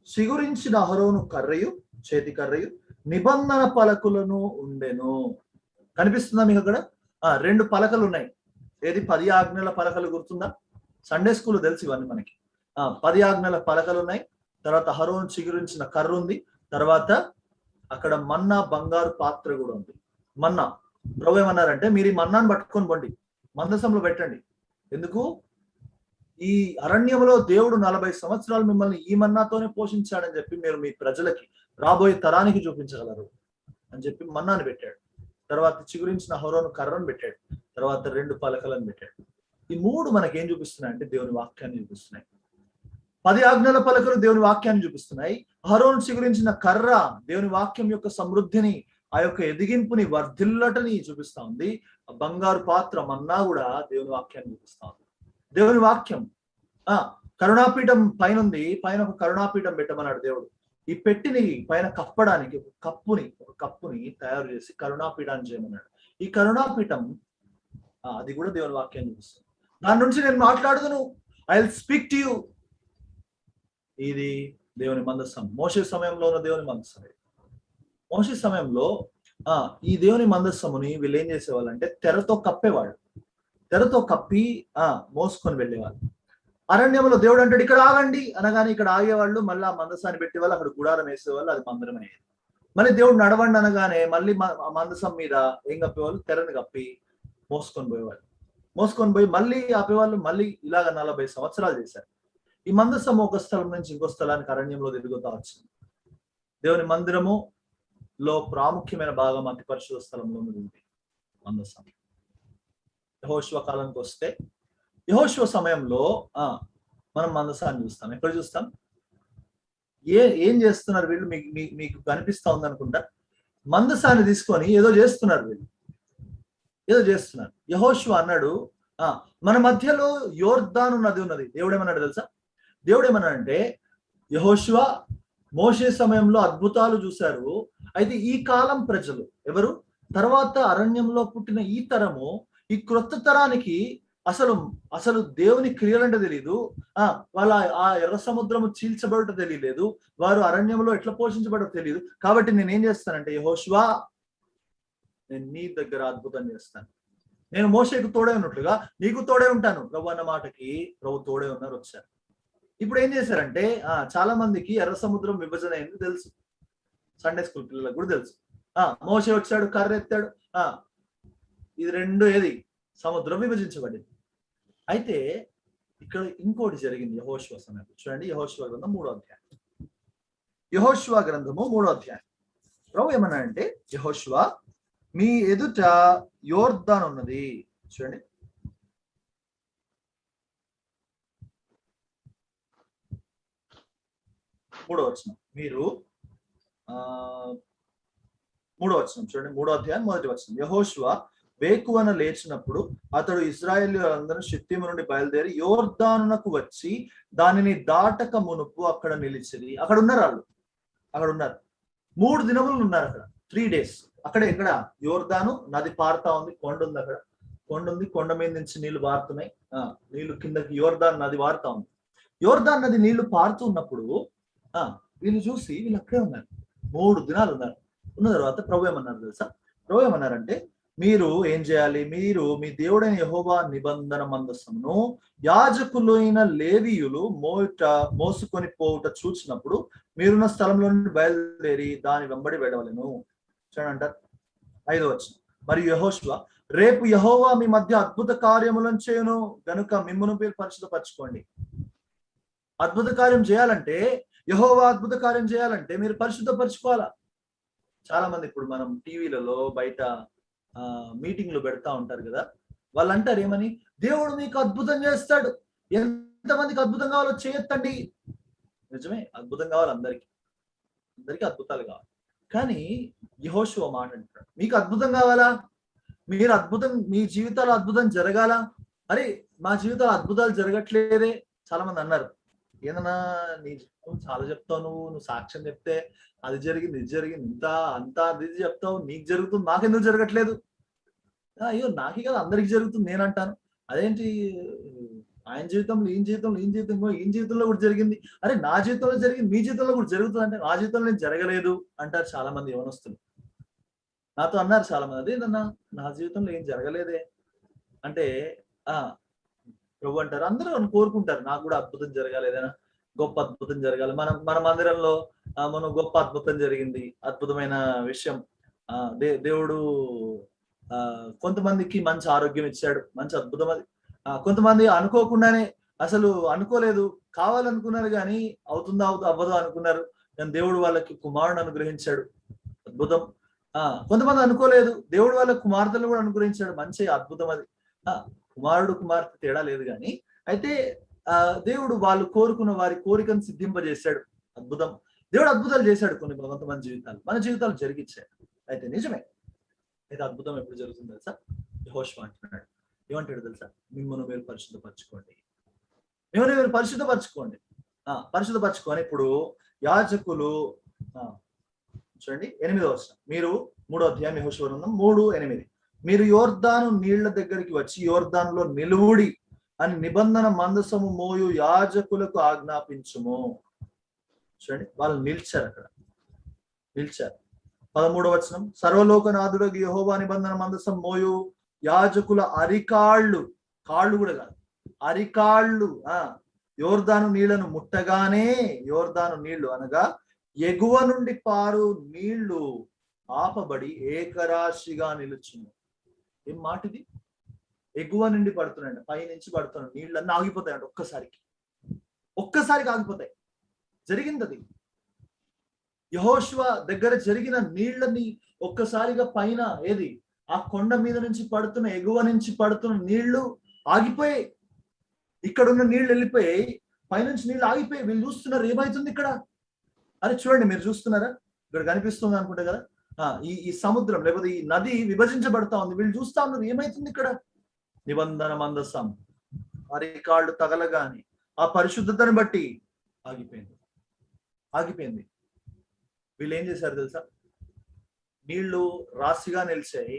చిగురించిన అహరోను కర్రయు, చేతి కర్రయు, నిబంధన పలకలను ఉండెను. కనిపిస్తుందా మీకు అక్కడ? 2 పలకలు ఉన్నాయి. ఏది? 10 ఆజ్ఞల పలకలు గుర్తుందా? సండే స్కూల్ తెలుసు ఇవన్నీ మనకి. 10 ఆజ్ఞల పలకలు ఉన్నాయి. తర్వాత అహరోను చిగురించిన కర్ర ఉంది. తర్వాత అక్కడ మన్నా బంగారు పాత్ర కూడా ఉంది. మన్నా ప్రభు ఏమన్నారంటే, మీరు ఈ మన్నాను పట్టుకొని పోండి, మందసంలో పెట్టండి. ఎందుకు? ఈ అరణ్యంలో దేవుడు 40 సంవత్సరాలు మిమ్మల్ని ఈ మన్నాతోనే పోషించాడని చెప్పి మీరు మీ ప్రజలకి, రాబోయే తరానికి చూపించగలరు అని చెప్పి మన్నాను పెట్టాడు. తర్వాత చిగురించిన అహరోను కర్రను పెట్టాడు. తర్వాత 2 పలకలను పెట్టాడు. ఈ 3 మనకేం చూపిస్తున్నాయి అంటే దేవుని వాక్యాన్ని చూపిస్తున్నాయి. 10 ఆజ్ఞల పలకలు దేవుని వాక్యాన్ని చూపిస్తున్నాయి. అహరోను చిగురించిన కర్ర దేవుని వాక్యం యొక్క సమృద్ధిని, ఆ యొక్క ఎదిగింపుని, వర్ధిల్లటని చూపిస్తా ఉంది. బంగారు పాత్ర మన్నా కూడా దేవుని వాక్యాన్ని చూపిస్తా ఉంది. దేవుని వాక్యం కరుణాపీఠం పైన ఉంది. పైన ఒక కరుణాపీఠం పెట్టమన్నాడు దేవుడు. ఈ పెట్టిని పైన కప్పడానికి ఒక కప్పుని తయారు చేసి కరుణాపీఠాన్ని చేయమన్నాడు. ఈ కరుణాపీఠం అది కూడా దేవుని వాక్యాన్ని చూపిస్తుంది. దాని నుంచి నేను మాట్లాడుదును, I will speak to you. ఇది దేవుని మందసం. మోషే సమయంలో ఉన్న దేవుని మందసం. మోషే సమయంలో ఈ దేవుని మందస్సముని వీళ్ళు ఏం చేసేవాళ్ళు అంటే తెరతో కప్పేవాళ్ళు. తెరతో కప్పి మోసుకొని వెళ్ళేవాళ్ళు. అరణ్యంలో దేవుడు అంటాడు ఇక్కడ ఆగండి అనగానే ఇక్కడ ఆగేవాళ్ళు. మళ్ళీ ఆ మందసాన్ని పెట్టేవాళ్ళు, అక్కడ గుడారం వేసేవాళ్ళు, అది మందిరం అయ్యేది. మళ్ళీ దేవుడు నడవండి అనగానే మళ్ళీ ఆ మందసం మీద ఏం కప్పేవాళ్ళు? తెరని కప్పి మోసుకొని పోయేవాళ్ళు. మోసుకొని పోయి మళ్ళీ ఆపేవాళ్ళు. మళ్ళీ ఇలాగ 40 సంవత్సరాలు చేశారు. ఈ మందసం ఒక స్థలం నుంచి ఇంకో స్థలానికి అరణ్యంలో తిరుగుతూ వచ్చింది. దేవుని మందిరములో ప్రాముఖ్యమైన భాగం అతి పరిశుద్ధ స్థలంలో ఉంది మందసం. యెహోషువ కాలానికి వస్తే, యెహోషువ సమయంలో మనం మందసాన్ని చూస్తాం. ఎక్కడ చూస్తాం? ఏం చేస్తున్నారు వీళ్ళు? మీకు కనిపిస్తా ఉంది అనుకుంటా. మందసాన్ని తీసుకొని ఏదో చేస్తున్నారు వీళ్ళు, ఏదో చేస్తున్నారు. యెహోషువ అన్నాడు, మన మధ్యలో యోర్దాను నది ఉన్నది. దేవుడు ఏమన్నాడు తెలుసా? దేవుడు ఏమన్నాడంటే, యెహోషువ మోషే సమయంలో అద్భుతాలు చూశారు. అయితే ఈ కాలం ప్రజలు ఎవరు, తర్వాత అరణ్యంలో పుట్టిన ఈ తరము, ఈ క్రొత్త తరానికి అసలు అసలు దేవుని క్రియలంటే తెలియదు. వాళ్ళ ఆ ఎర్ర సముద్రము చీల్చబడట తెలియలేదు. వారు అరణ్యంలో ఎట్లా పోషించబడో తెలియదు. కాబట్టి నేనేం చేస్తానంటే, యెహోషువ నేను నీ దగ్గర అద్భుతం చేస్తాను. నేను మోషేకు తోడే ఉన్నట్లుగా నీకు తోడే ఉంటాను ప్రభు అన్న మాటకి ప్రభు తోడే ఉన్నారు, వచ్చారు. ఇప్పుడు ఏం చేశారంటే చాలా మందికి ఎర్ర సముద్రం విభజన అయింది తెలుసు, సండే స్కూల్ పిల్లలకు కూడా తెలుసు. మోషే వచ్చాడు, కర్ర ఎత్తాడు, ఇది రెండు ఏది సముద్రం విభజించబడింది. అయితే ఇక్కడ ఇంకోటి జరిగింది యెహోషువ సమయం. చూడండి, యెహోషువ గ్రంథం 3వ అధ్యాయం. యెహోషువ గ్రంథము 3వ అధ్యాయం. ప్రభు ఏమన్నాడంటే, యెహోషువ మీ ఎదుట యోర్దాను ఉన్నది. చూడండి, మూడో వచనం. మీరు 3వ వచనం చూడండి, 3వ అధ్యాయం 1వ వచనం. యెహోషువ వేకువన లేచినప్పుడు అతడు ఇశ్రాయేలీయులందరూ షిత్తీము నుండి బయలుదేరి యోర్దానునకు వచ్చి దానిని దాటక మునుపు అక్కడ నిలిచిరి. అక్కడ ఉన్నారు వాళ్ళు, అక్కడ ఉన్నారు 3 దినములు ఉన్నారు అక్కడ, 3 days. అక్కడ ఎక్కడ యోర్దాను నది పారుతా ఉంది, కొండ ఉంది, అక్కడ కొండ ఉంది, కొండ మీద నుంచి నీళ్లు పారుతున్నాయి. నీళ్లు కిందకి యోర్దాన్ నది పారుతా ఉంది. యోర్దాన్ నది నీళ్లు పారుతున్నప్పుడు వీళ్ళు చూసి వీళ్ళు అక్కడే ఉన్నారు, 3 దినాలు ఉన్నారు. ఉన్న తర్వాత ప్రభు ఏమన్నారు తెలుసా? ప్రభు ఏమన్నారంటే, మీరు ఏం చేయాలి, మీరు మీ దేవుడైన యెహోవా నిబంధన మందసమును యాజకులైన లేవీయులు మోసుకొని పోవుట చూసినప్పుడు మీరున్న స్థలంలో నుండి బయలుదేరి దాని వెంబడి వెళ్ళవలెను. చూడండి అంటారు 5వ వచనం. మరియు యెహోషువ రేపు యెహోవా మీ మధ్య అద్భుత కార్యములను చేయను గనుక మిమ్మును మీరు పరిశుద్ధపరచుకోండి. అద్భుత కార్యం చేయాలంటే, యెహోవా అద్భుత కార్యం చేయాలంటే మీరు పరిశుద్ధపరచుకోవాలా. చాలా మంది ఇప్పుడు మనం టీవీలలో బయట మీటింగ్లు పెడతా ఉంటారు కదా, వాళ్ళు అంటారు ఏమని, దేవుడు మీకు అద్భుతం చేస్తాడు, ఎంతమందికి అద్భుతం కావాలో చేయొద్దండి. నిజమే, అద్భుతం కావాలి, అందరికీ అద్భుతాలు కావాలి. కానీ యెహోషువ మాట అంటాడు, మీకు అద్భుతం కావాలా, మీరు అద్భుతం, మీ జీవితాలు అద్భుతం జరగాల. అరే మా జీవితాలు అద్భుతాలు జరగట్లేదే. చాలా మంది అన్నారు, ఏదన్నా నీ చాలా చెప్తావు, నువ్వు సాక్ష్యం చెప్తే అది జరిగింది, ఇది జరిగింది, అంతా అది చెప్తావు, నీకు జరుగుతుంది, నాకెందుకు జరగట్లేదు? అయ్యో నాకే కదా, అందరికి జరుగుతుంది నేను అంటాను. అదేంటి, ఆయన జీవితంలో ఈయన జీవితంలో కూడా జరిగింది, అరే నా జీవితంలో జరిగింది మీ జీవితంలో కూడా జరుగుతుంది అంటే, నా జీవితంలో నేను జరగలేదు అంటారు చాలా మంది యవనస్తులు. నాతో అన్నారు చాలా మంది, అదేంటన్నా నా జీవితంలో ఏం జరగలేదే అంటే, ప్రభు అంటారు, అందరూ కోరుకుంటారు నాకు కూడా అద్భుతం జరగాలి, ఏదైనా గొప్ప అద్భుతం జరగాలి. మన మందిరంలో మనం గొప్ప అద్భుతం జరిగింది, అద్భుతమైన విషయం. దేవుడు కొంతమందికి మంచి ఆరోగ్యం ఇచ్చాడు, మంచి అద్భుతం అది. కొంతమంది అనుకోకుండానే, అసలు అనుకోలేదు, కావాలనుకున్నారు కానీ అవుతుందా అవ్వదో అనుకున్నారు, కానీ దేవుడు వాళ్ళకి కుమారుడు అనుగ్రహించాడు, అద్భుతం. కొంతమంది అనుకోలేదు, దేవుడు వాళ్ళ కుమార్తెలు కూడా అనుగ్రహించాడు, మంచి అద్భుతం అది. కుమారుడు కుమార్తె తేడా లేదు కానీ, అయితే దేవుడు వాళ్ళు కోరుకున్న వారి కోరికను సిద్ధింపజేశాడు, అద్భుతం. దేవుడు అద్భుతాలు చేశాడు కొంతమంది జీవితాలు, మన జీవితాలు జరిగించాడు. అయితే నిజమే, అయితే అద్భుతం ఎప్పుడు జరుగుతుంది తెలుసా? యెహోషువ అంటున్నాడు, ఏమంటాడు తెలుసా? మిమ్మల్ని మీరు పరిశుద్ధపరచుకోండి, మిమ్మల్ని మీరు పరిశుద్ధపరచుకోండి. పరిశుద్ధపరచుకొని ఇప్పుడు యాజకులు, చూడండి 8వ వచనం. మీరు 3వ అధ్యాయం యెహోషువ గ్రంథం 3:8. మీరు యోర్దాను నీళ్ల దగ్గరికి వచ్చి యోర్దానులో నిలువుడి అని నిబంధన మందసము మోయు యాజకులకు ఆజ్ఞాపించుము. చూడండి, వాళ్ళు నిలిచారు, అక్కడ నిలిచారు. 13వ వచనం. సర్వలోకనాథుడు యెహోవా నిబంధన మందసం మోయు యాజకుల అరికాళ్ళు, కాళ్ళు కూడా కాదు, అరికాళ్ళు యోర్దాను నీళ్లను ముట్టగానే, యోర్దాను నీళ్లు అనగా ఎగువ నుండి పారు నీళ్లు ఆపబడి ఏకరాశిగా నిలుచును. ఏం మాట ఇది? ఎగువ నుండి పడుతున్నాయండి, పైనుంచి పడుతున్నాయి, నీళ్ళన్నీ ఆగిపోతాయండి, ఒక్కసారికి ఆగిపోతాయి. జరిగింది అది. యెహోషువ దగ్గర జరిగిన నీళ్ళని ఒక్కసారిగా పైన ఏది, ఆ కొండ మీద నుంచి పడుతున్న, ఎగువ నుంచి పడుతున్న నీళ్లు ఆగిపోయాయి. ఇక్కడున్న నీళ్లు వెళ్ళిపోయాయి, పైనుంచి నీళ్ళు ఆగిపోయాయి. వీళ్ళు చూస్తున్నారు ఏమైతుంది ఇక్కడ. అరే చూడండి, మీరు చూస్తున్నారా, ఇక్కడ కనిపిస్తుంది అనుకుంటా కదా, ఈ సముద్రం లేకపోతే ఈ నది విభజించబడతా ఉంది. వీళ్ళు చూస్తా ఉన్నారు ఏమైతుంది ఇక్కడ. నిబంధన మందసం అరికాళ్ళు తగలగాని ఆ పరిశుద్ధతను బట్టి ఆగిపోయింది. వీళ్ళు ఏం చేశారు తెలుసా? నీళ్లు రాశిగా నిలిచాయి.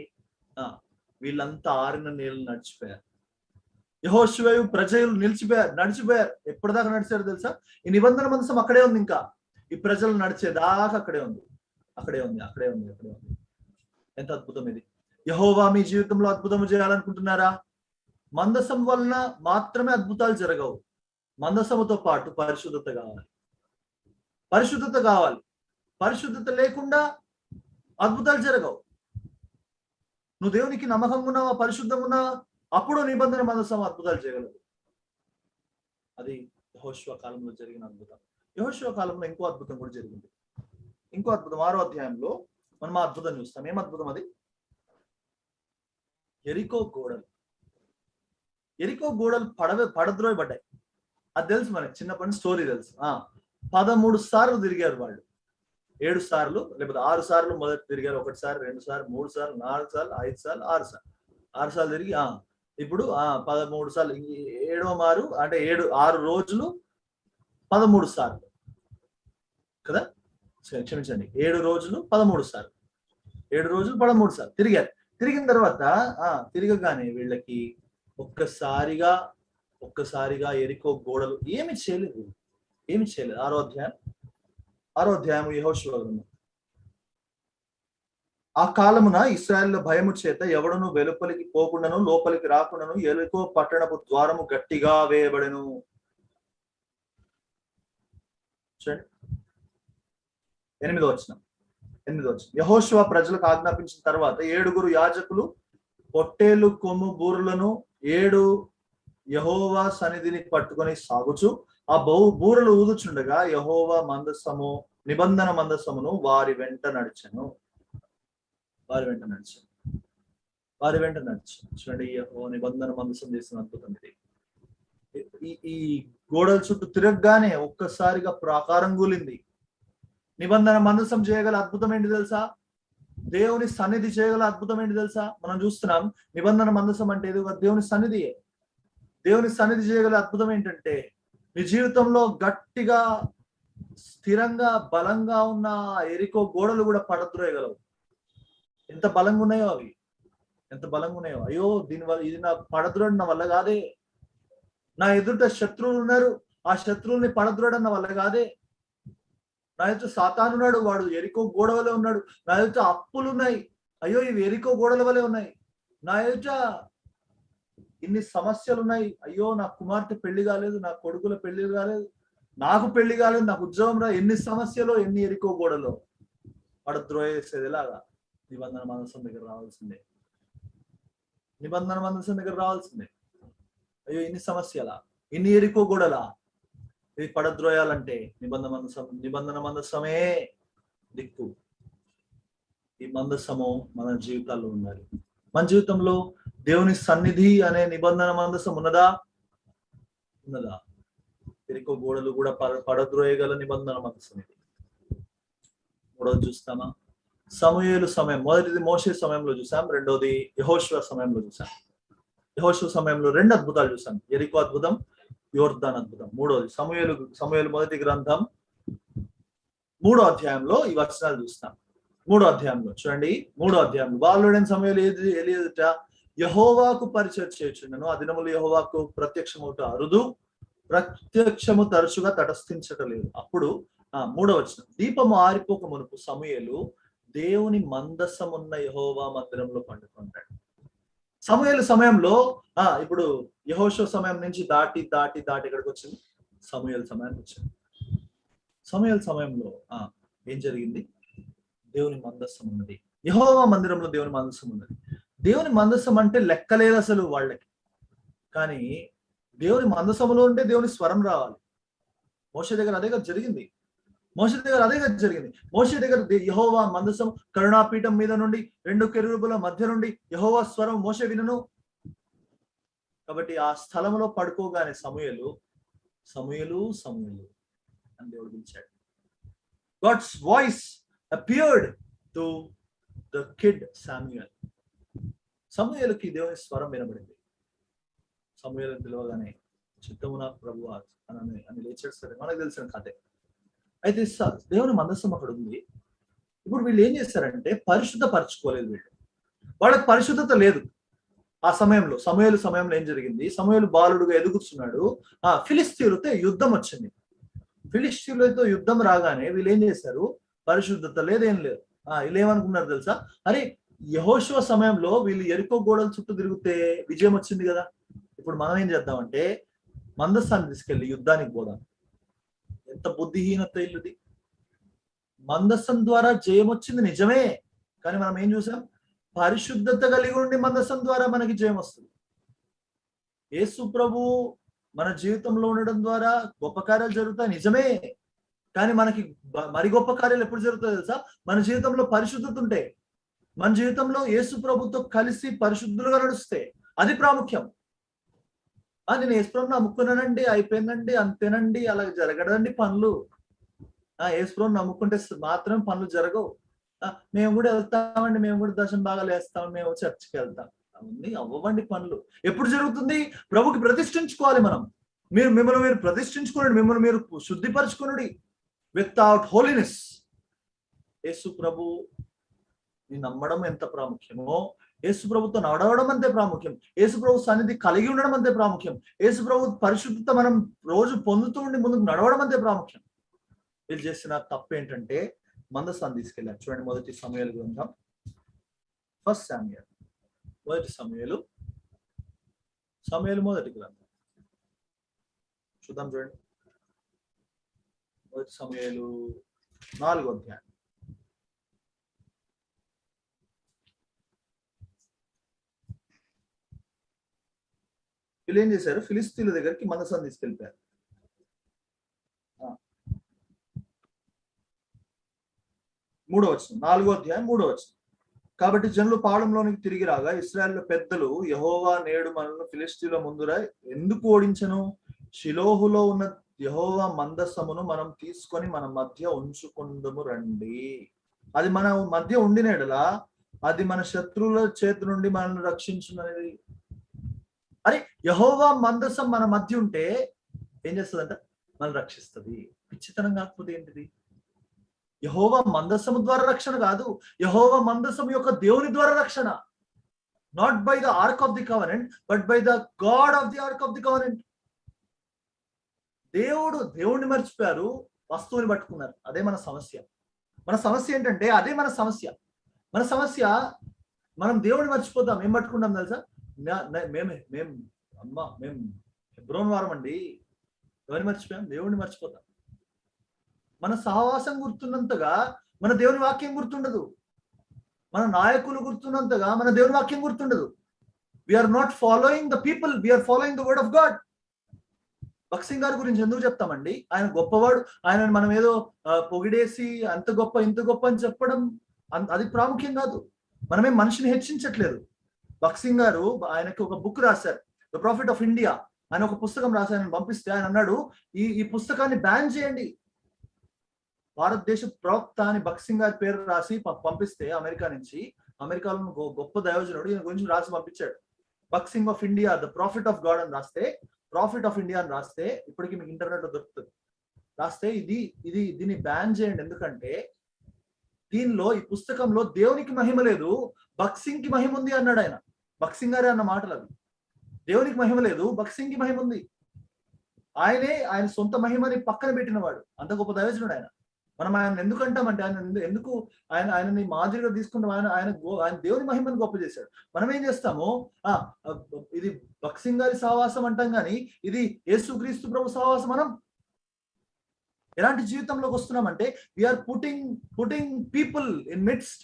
వీళ్ళంతా ఆరిన నీళ్ళు నడిచిపోయారు. యెహోషువ ప్రజలు నడిచిపోయారు. ఎప్పటిదాకా నడిచారు తెలుసా? ఈ నిబంధన మందసం అక్కడే ఉంది. ఇంకా ఈ ప్రజలు నడిచేదాకా అక్కడే ఉంది. ఎంత అద్భుతం ఇది! యెహోవా మీ జీవితంలో అద్భుతం చేయాలనుకుంటున్నారా? మందసం వలన మాత్రమే అద్భుతాలు జరగవు. మందసముతో పాటు పరిశుద్ధత కావాలి. పరిశుద్ధత లేకుండా అద్భుతాలు జరగవు. నువ్వు దేవునికి నమ్మకంగా ఉన్నావా, పరిశుద్ధంగా ఉన్నావా, అప్పుడు నిబంధన మందసం అద్భుతాలు చేయగలదు. అది యెహోషువ కాలంలో జరిగిన అద్భుతం. యెహోషువ కాలంలో ఇంకో అద్భుతం కూడా జరిగింది. ఇంకో అద్భుతం 6వ అధ్యాయంలో మనం ఆ అద్భుతం చూస్తాం. ఏం అద్భుతం అది? ఎరికో గోడలు పడద్రోయబడ్డాయి. అది తెలుసు మనకి, చిన్నప్పటి స్టోరీ తెలుసు. 13 సార్లు తిరిగారు వాళ్ళు. 7 సార్లు లేకపోతే 6 సార్లు మొదట తిరిగారు. 1 సారి, 2 సార్లు, 3 సార్లు, 4 సార్లు, 5 సార్లు, 6 సార్లు తిరిగి ఇప్పుడు 13 సార్లు. 7వ మారు అంటే 6 రోజులు 13 సార్లు కదా, క్షమించండి, 7 రోజులు 13 సార్లు. 7 రోజులు 13 సార్లు తిరిగారు. తిరిగిన తర్వాత తిరగగానే వీళ్ళకి ఒక్కసారిగా ఎరికో గోడలు ఏమి చేయలేదు. 6వ అధ్యాయం యెహోషువ గ్రంథం. ఆ కాలమున ఇశ్రాయేలుల భయము చేత ఎవడును వెలుపలికి పోకుండాను లోపలికి రాకుండాను ఎరికో పట్టణపు ద్వారము గట్టిగా వేయబడెను. చూడండి 8వ వచనం. యెహోషువ ప్రజలకు ఆజ్ఞాపించిన తర్వాత 7 యాజకులు పొట్టేలు కొమ్ము బూరులను 7 యెహోవా సన్నిధిని పట్టుకొని సాగుచు ఆ బూరలు ఊదుచుండగా యెహోవా మందసము, నిబంధన మందసమును వారి వెంట నడిచెను. చూడండి, యెహోవా నిబంధన మందసం చేసిన అద్భుతం ఇది. ఈ గోడల చుట్టూ తిరగగానే ఒక్కసారిగా ప్రాకారం కూలింది. నిబంధన మందసం చేయగల అద్భుతం ఏంటి తెలుసా? దేవుని సన్నిధి చేయగల అద్భుతం ఏంటి తెలుసా? మనం చూస్తున్నాం నిబంధన మందసం అంటే ఏదో దేవుని సన్నిధియే. దేవుని సన్నిధి చేయగల అద్భుతం ఏంటంటే నీ జీవితంలో గట్టిగా, స్థిరంగా, బలంగా ఉన్న ఎరికో గోడలు కూడా పడద్రోయగలవు. ఎంత బలంగా ఉన్నాయో అవి, అయ్యో దీనివల్ల ఇది నా పడద్రోయడం నా వల్ల కాదే. నా ఎదుట శత్రువులు ఉన్నారు, ఆ శత్రువుల్ని పడద్రోయడం నా వల్ల కాదే. నా ఎదుట సాతానున్నాడు, వాడు ఎరికో గోడ వలె ఉన్నాడు. నా ఎదుట అప్పులు ఉన్నాయి, అయ్యో ఇవి ఎరికో గోడల వలె ఉన్నాయి. నా ఎదుట ఇన్ని సమస్యలు ఉన్నాయి, అయ్యో నా కుమార్తె పెళ్లి కాలేదు, నా కొడుకుల పెళ్లి కాలేదు, నాకు పెళ్లి కాలేదు, నాకు ఉద్యోగం రా. ఎన్ని సమస్యలు, ఎన్ని ఎరికో గోడలో పడద్రోయేసేది ఎలాగా? నిబంధన మందసం దగ్గర రావాల్సిందే. అయ్యో ఇన్ని సమస్యలా, ఇన్ని ఎరికో గోడలా, ఇది పడద్రోయాలంటే నిబంధన మందసమే దిక్కు. ఈ మందసము మన జీవితాల్లో ఉండాలి. మన జీవితంలో దేవుని సన్నిధి అనే నిబంధన మందసం ఉన్నదా? ఎరికో గోడలు కూడా పడద్రోయగల నిబంధన మందసం ఇది. 3వది చూస్తామా? సమూయేలు సమయం. మొదటిది మోషే సమయంలో చూసాం, రెండోది యెహోషువ సమయంలో చూసాం. యెహోషువ సమయంలో 2 అద్భుతాలు చూసాం, ఎరికో అద్భుతం, యోర్దాన్ అద్భుతం. 3వది సమూయేలు మొదటి గ్రంథం 3వ అధ్యాయంలో ఈ వచనాలు చూస్తాం. 3వ అధ్యాయంలో చూడండి, 3వ అధ్యాయంలో బాలుడైన సమూయేలు ఏలి ఎదుట యెహోవాకు పరిచర్య చేయుచుండెను. ఆ దినములు యెహోవాకు ప్రత్యక్షమవుట అరుదు, ప్రత్యక్షము తరచుగా తటస్థించటలేదు. అప్పుడు 3వ వచనం, దీపము ఆరిపోక మునుపు సమూయేలు దేవుని మందసమున్న యెహోవా మందిరంలో పండుకుంటాడు. సమూయేలు సమయంలో ఇప్పుడు యెహోషువ సమయం నుంచి దాటి ఎక్కడికి వచ్చింది? సమూయేలు సమయానికి వచ్చింది. సమూయేలు సమయంలో ఏం జరిగింది? దేవుని మందసం ఉన్నది. యెహోవా మందిరంలో దేవుని మందసం ఉన్నది. దేవుని మందసం అంటే లెక్కలేదు అసలు వాళ్ళకి. కానీ దేవుని మందసములో ఉంటే దేవుని స్వరం రావాలి. మోషే దగ్గర అదే జరిగింది. మోషే దగ్గర యెహోవా మందసం కరుణాపీఠం మీద నుండి 2 కెరూబుల మధ్య నుండి యెహోవా స్వరం మోషే వినను. కాబట్టి ఆ స్థలంలో పడుకోగానే సమూయేలు అని దేవుడు పిలిచాడు. God's voice appeared to the kid Samuel. సమూయేలుకి దేవుని స్వరం వినబడింది. సమూయేలుని పిలవగానే చిత్తమున ప్రభువా అని లేచాడు. సరే, మనకు తెలిసిన కథే. అయితే దేవుని మందసం అక్కడ ఉంది. ఇప్పుడు వీళ్ళు ఏం చేశారంటే పరిశుద్ధపరచుకోలేదు. వాళ్ళకి పరిశుద్ధత లేదు. ఆ సమయంలో ఏం జరిగింది? సమూయేలు బాలుడుగా ఎదుగుతున్నాడు. ఫిలిష్తీయులతో యుద్ధం వచ్చింది. ఫిలిష్తీయులతో యుద్ధం రాగానే వీళ్ళు ఏం చేశారు? పరిశుద్ధత లేదేం లేదు. వీళ్ళు ఏమనుకున్నారు తెలుసా? అరే, యెహోషువ సమయంలో వీళ్ళు యెరికో గోడల చుట్టూ తిరిగితే విజయం వచ్చింది కదా. ఇప్పుడు మనం ఏం చేద్దామంటే మందస్థాన్ని తీసుకెళ్లి యుద్ధానికి పోదాం. ఎంత బుద్ధిహీనత ఇల్లుది. మందస్థం ద్వారా జయం వచ్చింది నిజమే, కానీ మనం ఏం చూసాం? పరిశుద్ధత కలిగి ఉండి మందస్థం ద్వారా మనకి జయం వస్తుంది. యేసు ప్రభు మన జీవితంలో ఉండడం ద్వారా గొప్ప కార్యాలు జరుగుతాయి నిజమే, కానీ మనకి మరి గొప్ప కార్యాలు ఎప్పుడు జరుగుతాయి తెలుసా? మన జీవితంలో పరిశుద్ధత ఉంటే, మన జీవితంలో యేసు ప్రభుతో కలిసి పరిశుద్ధులుగా నడుస్తే అది ప్రాముఖ్యం. నేను యేసు ప్రభుని నమ్ముకున్నానండి, అయిపోయిందండి, అంతేనండి, అలా జరగడండి పనులు. యేసు ప్రభుని నమ్ముకుంటే మాత్రం పనులు జరగవు. మేము కూడా వెళ్తామండి, మేము కూడా దర్శన భాగాలు వేస్తాం, మేము చర్చికి వెళ్తాం. అవన్నీ అవ్వండి పనులు. ఎప్పుడు జరుగుతుంది? ప్రభుకి ప్రతిష్ఠించుకోవాలి మనం. మిమ్మల్ని మీరు ప్రతిష్ఠించుకోండి, మిమ్మల్ని మీరు శుద్ధిపరచుకునుడి. వితౌట్ హోలీనెస్ యేసు ప్రభు నమ్మడం ఎంత ప్రాముఖ్యమో, యేసు ప్రభుతో నడవడం అంతే ప్రాముఖ్యం. యేసు ప్రభు సన్నిధి కలిగి ఉండడం అంతే ప్రాముఖ్యం. యేసు ప్రభు పరిశుద్ధత మనం రోజు పొందుతూ ఉండి ముందుకు నడవడం అంతే ప్రాముఖ్యం. వీళ్ళు చేసిన తప్పు ఏంటంటే మందసాన్ని తీసుకెళ్ళారు. చూడండి, మొదటి సమూయేలు గ్రంథం, ఫస్ట్ శామ్యూయల్, మొదటి సమూయేలు మొదటి గ్రంథం చూద్దాం. చూడండి, మొదటి సమూయేలు 4వ అధ్యాయం. వీళ్ళు ఏం చేశారు? ఫిలిష్తీయుల దగ్గరికి మందసాన్ని తీసుకెళ్ళిపోయారు. 3వ వచనం, 4వ అధ్యాయం 3వ వచనం. కాబట్టి జనులు పాళెంలోనికి తిరిగి రాగా ఇశ్రాయేలు పెద్దలు, యెహోవా నేడు మనల్ని ఫిలిష్తీయుల ముందుర ఎందుకు ఓడించను? షిలోహులో ఉన్న యెహోవా మందసమును మనం తీసుకొని మన మధ్య ఉంచుకుందము రండి. అది మన మధ్య ఉండినడలా అది మన శత్రువుల చేతి నుండి మనల్ని రక్షించున్నది. అరే, యెహోవా మందసం మన మధ్య ఉంటే ఏం చేస్తుందంట? మనల్ని రక్షిస్తుంది. పిచ్చితనం కాకపోతే ఏంటిది? యెహోవా మందసము ద్వారా రక్షణ కాదు, యెహోవా మందసం యొక్క దేవుని ద్వారా రక్షణ. Not by the ark of the covenant, but by the God of the ark of the covenant. దేవుడిని మర్చిపోయారు, వస్తువుని పట్టుకున్నారు. అదే మన సమస్య. మన సమస్య ఏంటంటే అదే మన సమస్య. మనం దేవుడిని మర్చిపోతాం. ఏం పట్టుకుంటాం తెలుసా? మేము హెబ్రోన్ వారం అండి. ఎవరిని మర్చిపోయాం? దేవుడిని మర్చిపోతాం. మన సహవాసం గుర్తున్నంతగా మన దేవుని వాక్యం గుర్తుండదు. మన నాయకులు గుర్తున్నంతగా మన దేవుని వాక్యం గుర్తుండదు. We're not following the people, we're following the word of God. Bhagat Singh గారి గురించి ఎందుకు చెప్తామండి? ఆయన గొప్పవాడు, ఆయన మనం ఏదో పొగిడేసి అంత గొప్ప ఇంత గొప్ప అని చెప్పడం అది ప్రాముఖ్యం కాదు. మనమే మనిషిని హెచ్చించట్లేదు. భగత్ సింగ్ గారు ఆయనకి ఒక బుక్ రాశారు, ద ప్రాఫిట్ ఆఫ్ ఇండియా. ఆయన ఒక పుస్తకం రాసి ఆయన పంపిస్తే ఆయన అన్నాడు, ఈ పుస్తకాన్ని బ్యాన్ చేయండి. భారతదేశ ప్రవక్త అని భగత్ సింగ్ గారి పేరు రాసి పంపిస్తే అమెరికా నుంచి, అమెరికాలో గొప్ప దైవజనుడు ఈయన గురించి రాసి పంపించాడు. Bhagat Singh of India, the profit of God అని రాస్తే, ప్రాఫిట్ ఆఫ్ ఇండియా అని రాస్తే, ఇప్పటికీ మీకు ఇంటర్నెట్ లో దొరుకుతుంది, రాస్తే దీన్ని బ్యాన్ చేయండి. ఎందుకంటే దీనిలో, ఈ పుస్తకంలో దేవునికి మహిమ లేదు, భగత్ సింగ్ కి మహిమ ఉంది అన్నాడు ఆయన. భగత్ సింగ్ గారే అన్న మాటలు అవి. దేవునికి మహిమ లేదు, భగత్ సింగ్ కి మహిమ ఉంది. ఆయన సొంత మహిమని పక్కన పెట్టినవాడు, అంత గొప్ప దైవజనుడు ఆయన. మనం ఆయన ఎందుకు అంటామంటే ఆయనని మాదిరిగా తీసుకుంటాం. ఆయన దేవుని మహిమను గొప్ప చేశాడు. మనం ఏం చేస్తాము? ఇది భగత్ సింగ్ గారి సహవాసం అంటాం, కానీ ఇది యేసుక్రీస్తు ప్రభు సహవాసం. మనం ఎలాంటి జీవితంలోకి వస్తున్నామంటే we are putting people in midst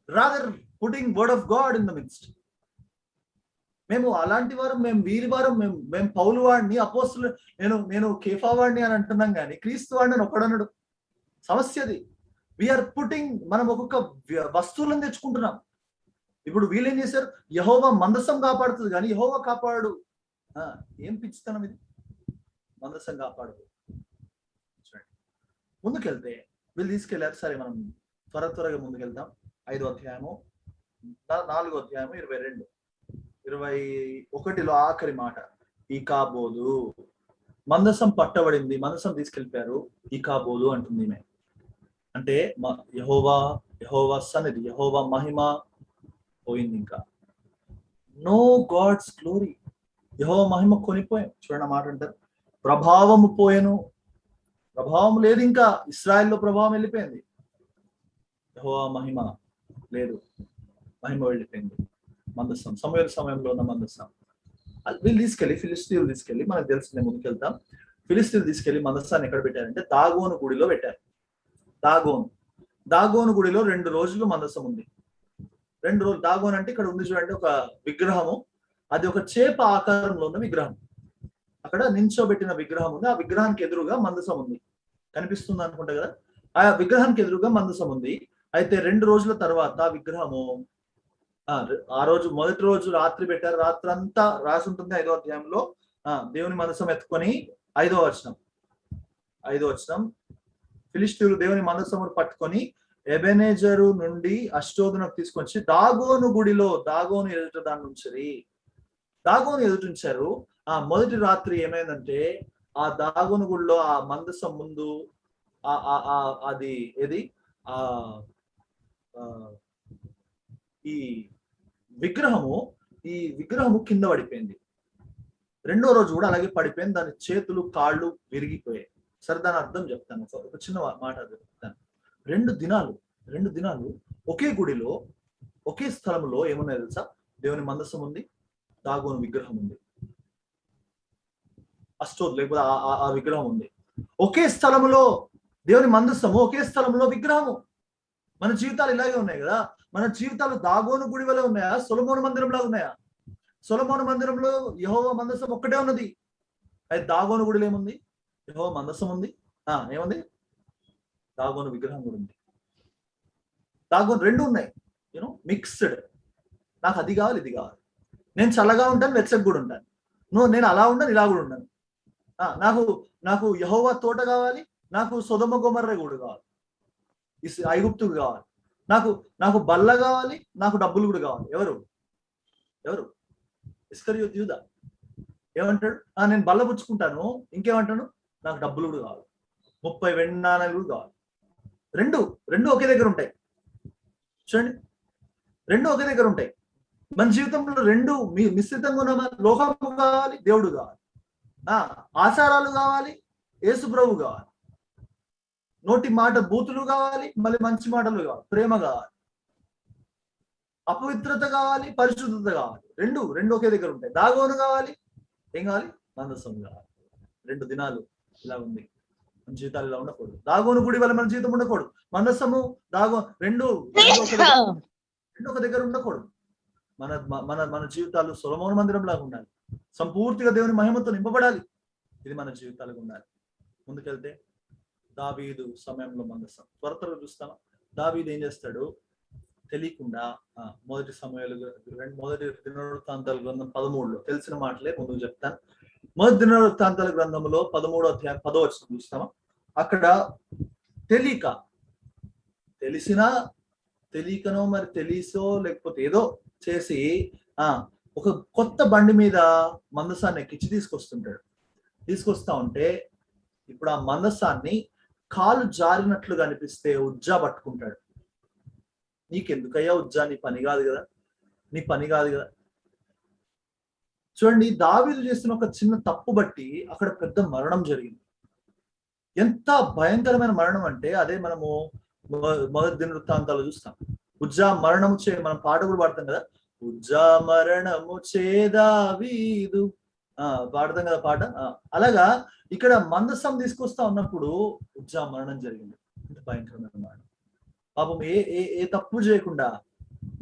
rather putting word of God in the midst. మేము అలాంటి వారం, మేము వీరి వారం, మేము పౌలు వాడిని, అపోస్తులు, నేను కేఫా వాడిని అని అంటున్నాం, కానీ క్రీస్తు వాడిని అని ఒకడన్నాడు. సమస్యది. వీఆర్ పుట్టింగ్, మనం ఒక్కొక్క వస్తువులను తెచ్చుకుంటున్నాం. ఇప్పుడు వీళ్ళు ఏం చేశారు? యెహోవా మందసం కాపాడుతుంది కానీ యెహోవా కాపాడు. ఏం పిచ్చితనం ఇది? మందసం కాపాడు. ముందుకెళ్తే వీళ్ళు తీసుకెళ్లారు. సరే, మనం త్వరగా ముందుకెళ్తాం. 5వ అధ్యాయము, 4వ అధ్యాయము 22, 21లో ఆఖరి మాట, ఈ కాబోదు. మందసం పట్టబడింది, మందసం తీసుకెళ్ళిపోయారు, ఈ కాబోదు అంటుంది. అంటే యెహోవా యెహోవా సన్నిధి, యెహోవా మహిమ పోయింది. ఇంకా నో గాడ్స్ గ్లోరీ, యెహోవా మహిమ కొనిపోయాం. చూడండి మాట అంటారు, ప్రభావము పోయెను, ప్రభావం లేదు, ఇంకా ఇశ్రాయేల్లో ప్రభావం వెళ్ళిపోయింది, యెహోవా మహిమ లేదు, మహిమ వెళ్ళిపోయింది. మందసం, సమూయేలు సమయంలో ఉన్న మందసం వీళ్ళు తీసుకెళ్ళి, ఫిలిస్తీన్లు తీసుకెళ్ళి, మనకు తెలిసిందే, ముందుకెళ్తాం. ఫిలిస్తీన్లు తీసుకెళ్లి మందసాన్ని ఎక్కడ పెట్టారంటే దాగోను గుడిలో పెట్టారు. దాగోను గుడిలో 2 రోజులు మందసం ఉంది. 2 రోజులు. దాగోన్ అంటే ఇక్కడ ఉంది చూడండి, ఒక విగ్రహము, అది ఒక చేప ఆకారంలో ఉన్న విగ్రహం. అక్కడ నించోబెట్టిన విగ్రహం ఉంది, ఆ విగ్రహానికి ఎదురుగా మందసం ఉంది. కనిపిస్తుంది అనుకుంటా కదా, ఆ విగ్రహానికి ఎదురుగా మందసం ఉంది. అయితే 2 రోజుల తర్వాత విగ్రహము, ఆ రోజు మొదటి రోజు రాత్రి పెట్టారు, రాత్రి అంతా రాసి ఉంటుంది 5వ అధ్యాయంలో. దేవుని మందసం ఎత్తుకొని 5వ వచనం, ఫిలిష్తీయులు దేవుని మందసమును పట్టుకొని ఎబెనేజరు నుండి అష్టోదునకు తీసుకొచ్చి దాగోను గుడిలో, దాగోను ఎదుట దాగోను ఎదుటించారు. ఆ మొదటి రాత్రి ఏమైందంటే, ఆ దాగోను గుడిలో ఆ మందసం ముందు అది ఏది ఈ విగ్రహము కింద పడిపోయింది. 2వ రోజు కూడా అలాగే పడిపోయింది, దాని చేతులు కాళ్ళు విరిగిపోయాయి. సరే, దాని అర్థం చెప్తాను, ఒక చిన్న మాట చెప్తాను. 2 దినాలు ఒకే గుడిలో, ఒకే స్థలంలో ఏమున్నాయి తెలుసా? దేవుని మందసం ఉంది, దాగోను విగ్రహం ఉంది, అష్టోద్ లేకపోతే ఆ విగ్రహం ఉంది. ఒకే స్థలంలో దేవుని మందసము, ఒకే స్థలంలో విగ్రహము. మన జీవితాలు ఇలాగే ఉన్నాయి కదా. మన జీవితాలు దాగోను గుడి వల్ల ఉన్నాయా, సొలొమోను మందిరంలో ఉన్నాయా? సొలొమోను మందిరంలో యెహోవా మందసం ఒక్కటే ఉన్నది. అయితే దాగోను గుడిలో ఏముంది? యెహోవా మందసం ఉంది, ఏముంది? దాగోను విగ్రహం కూడా ఉంది. దాగోను 2 ఉన్నాయి, మిక్స్డ్. నాకు అది కావాలి, ఇది కావాలి. నేను చల్లగా ఉంటాను, వెచ్చగా కూడా ఉంటాను. నేను అలా ఉండను, ఇలా కూడా ఉండను. నాకు యెహోవా తోట కావాలి, నాకు సొదొమ గొమొర్రా కూడా కావాలి, ఐగుప్తుకు కావాలి. నాకు బల్ల కావాలి, నాకు డబ్బులు కూడా కావాలి. ఎవరు ఇస్కరియోతు యూదా ఏమంటాడు? నేను బల్ల పుచ్చుకుంటాను, ఇంకేమంటాను? నాకు డబ్బులు కూడా కావాలి, 30 వెండి నాణాలు కూడా కావాలి. రెండు ఒకే దగ్గర ఉంటాయి. చూడండి, 2 ఒకే దగ్గర ఉంటాయి. మన జీవితంలో 2 మిశ్రితంగా ఉన్నామా? లోకము కావాలి, దేవుడు కావాలి. ఆచారాలు కావాలి, యేసు ప్రభు కావాలి. నోటి మాట బూతులు కావాలి, మళ్ళీ మంచి మాటలు కావాలి, ప్రేమ కావాలి. అపవిత్రత కావాలి, పరిశుద్ధత కావాలి. 2 ఒకే దగ్గర ఉంటాయి. దాగోను కావాలి, ఏం కావాలి? మందసం కావాలి. 2 దినాలు ఇలా ఉంది. మన జీవితాలు ఇలా ఉండకూడదు. దాగోను గుడి వల్ల మన జీవితం ఉండకూడదు. మందసము, రెండు ఒక దగ్గర ఉండకూడదు. మన జీవితాలు సొలొమోను మందిరం లాగా ఉండాలి, సంపూర్తిగా దేవుని మహిమతో నింపబడాలి. ఇది మన జీవితాలకు ఉండాలి. ముందుకెళ్తే దావీదు సమయంలో మందసం త్వరగా చూస్తాం. దావీదు ఏం చేస్తాడు తెలియకుండా, మొదటి దినవృత్తాంతాల గ్రంథం 13లో తెలిసిన మాటలే ముందుకు చెప్తాను. మొదటి దినవృత్తాంతాల గ్రంథంలో 13వ అధ్యాయం 10వ వచనం చూస్తామా? అక్కడ తెలియకనో మరి తెలిసో లేకపోతే ఏదో చేసి ఒక కొత్త బండి మీద మందసాన్ని ఎక్కించి తీసుకొస్తా ఉంటే, ఇప్పుడు ఆ మందసాన్ని కాలు జారినట్లుగా అనిపిస్తే ఉజ్జా పట్టుకుంటాడు. నీకెందుకయ్యా ఉజ్జా, నీ పని కాదు కదా. చూడండి, దావీదు చేసిన ఒక చిన్న తప్పు బట్టి అక్కడ పెద్ద మరణం జరిగింది. ఎంత భయంకరమైన మరణం అంటే, అదే మనము మొదటి దినవృత్తాంతాలు చూస్తాం. ఉజ్జా మరణము చే, మనం పాట కూడా పాడతాం కదా, ఉజ్జా మరణము చే దావీదు, పాడతాం కదా పాట. అలాగా ఇక్కడ మందసం తీసుకొస్తా ఉన్నప్పుడు ఉజ్జా మరణం జరిగింది. ఎంత భయంకరమైన మరణం. పాపం ఏ తప్పు చేయకుండా,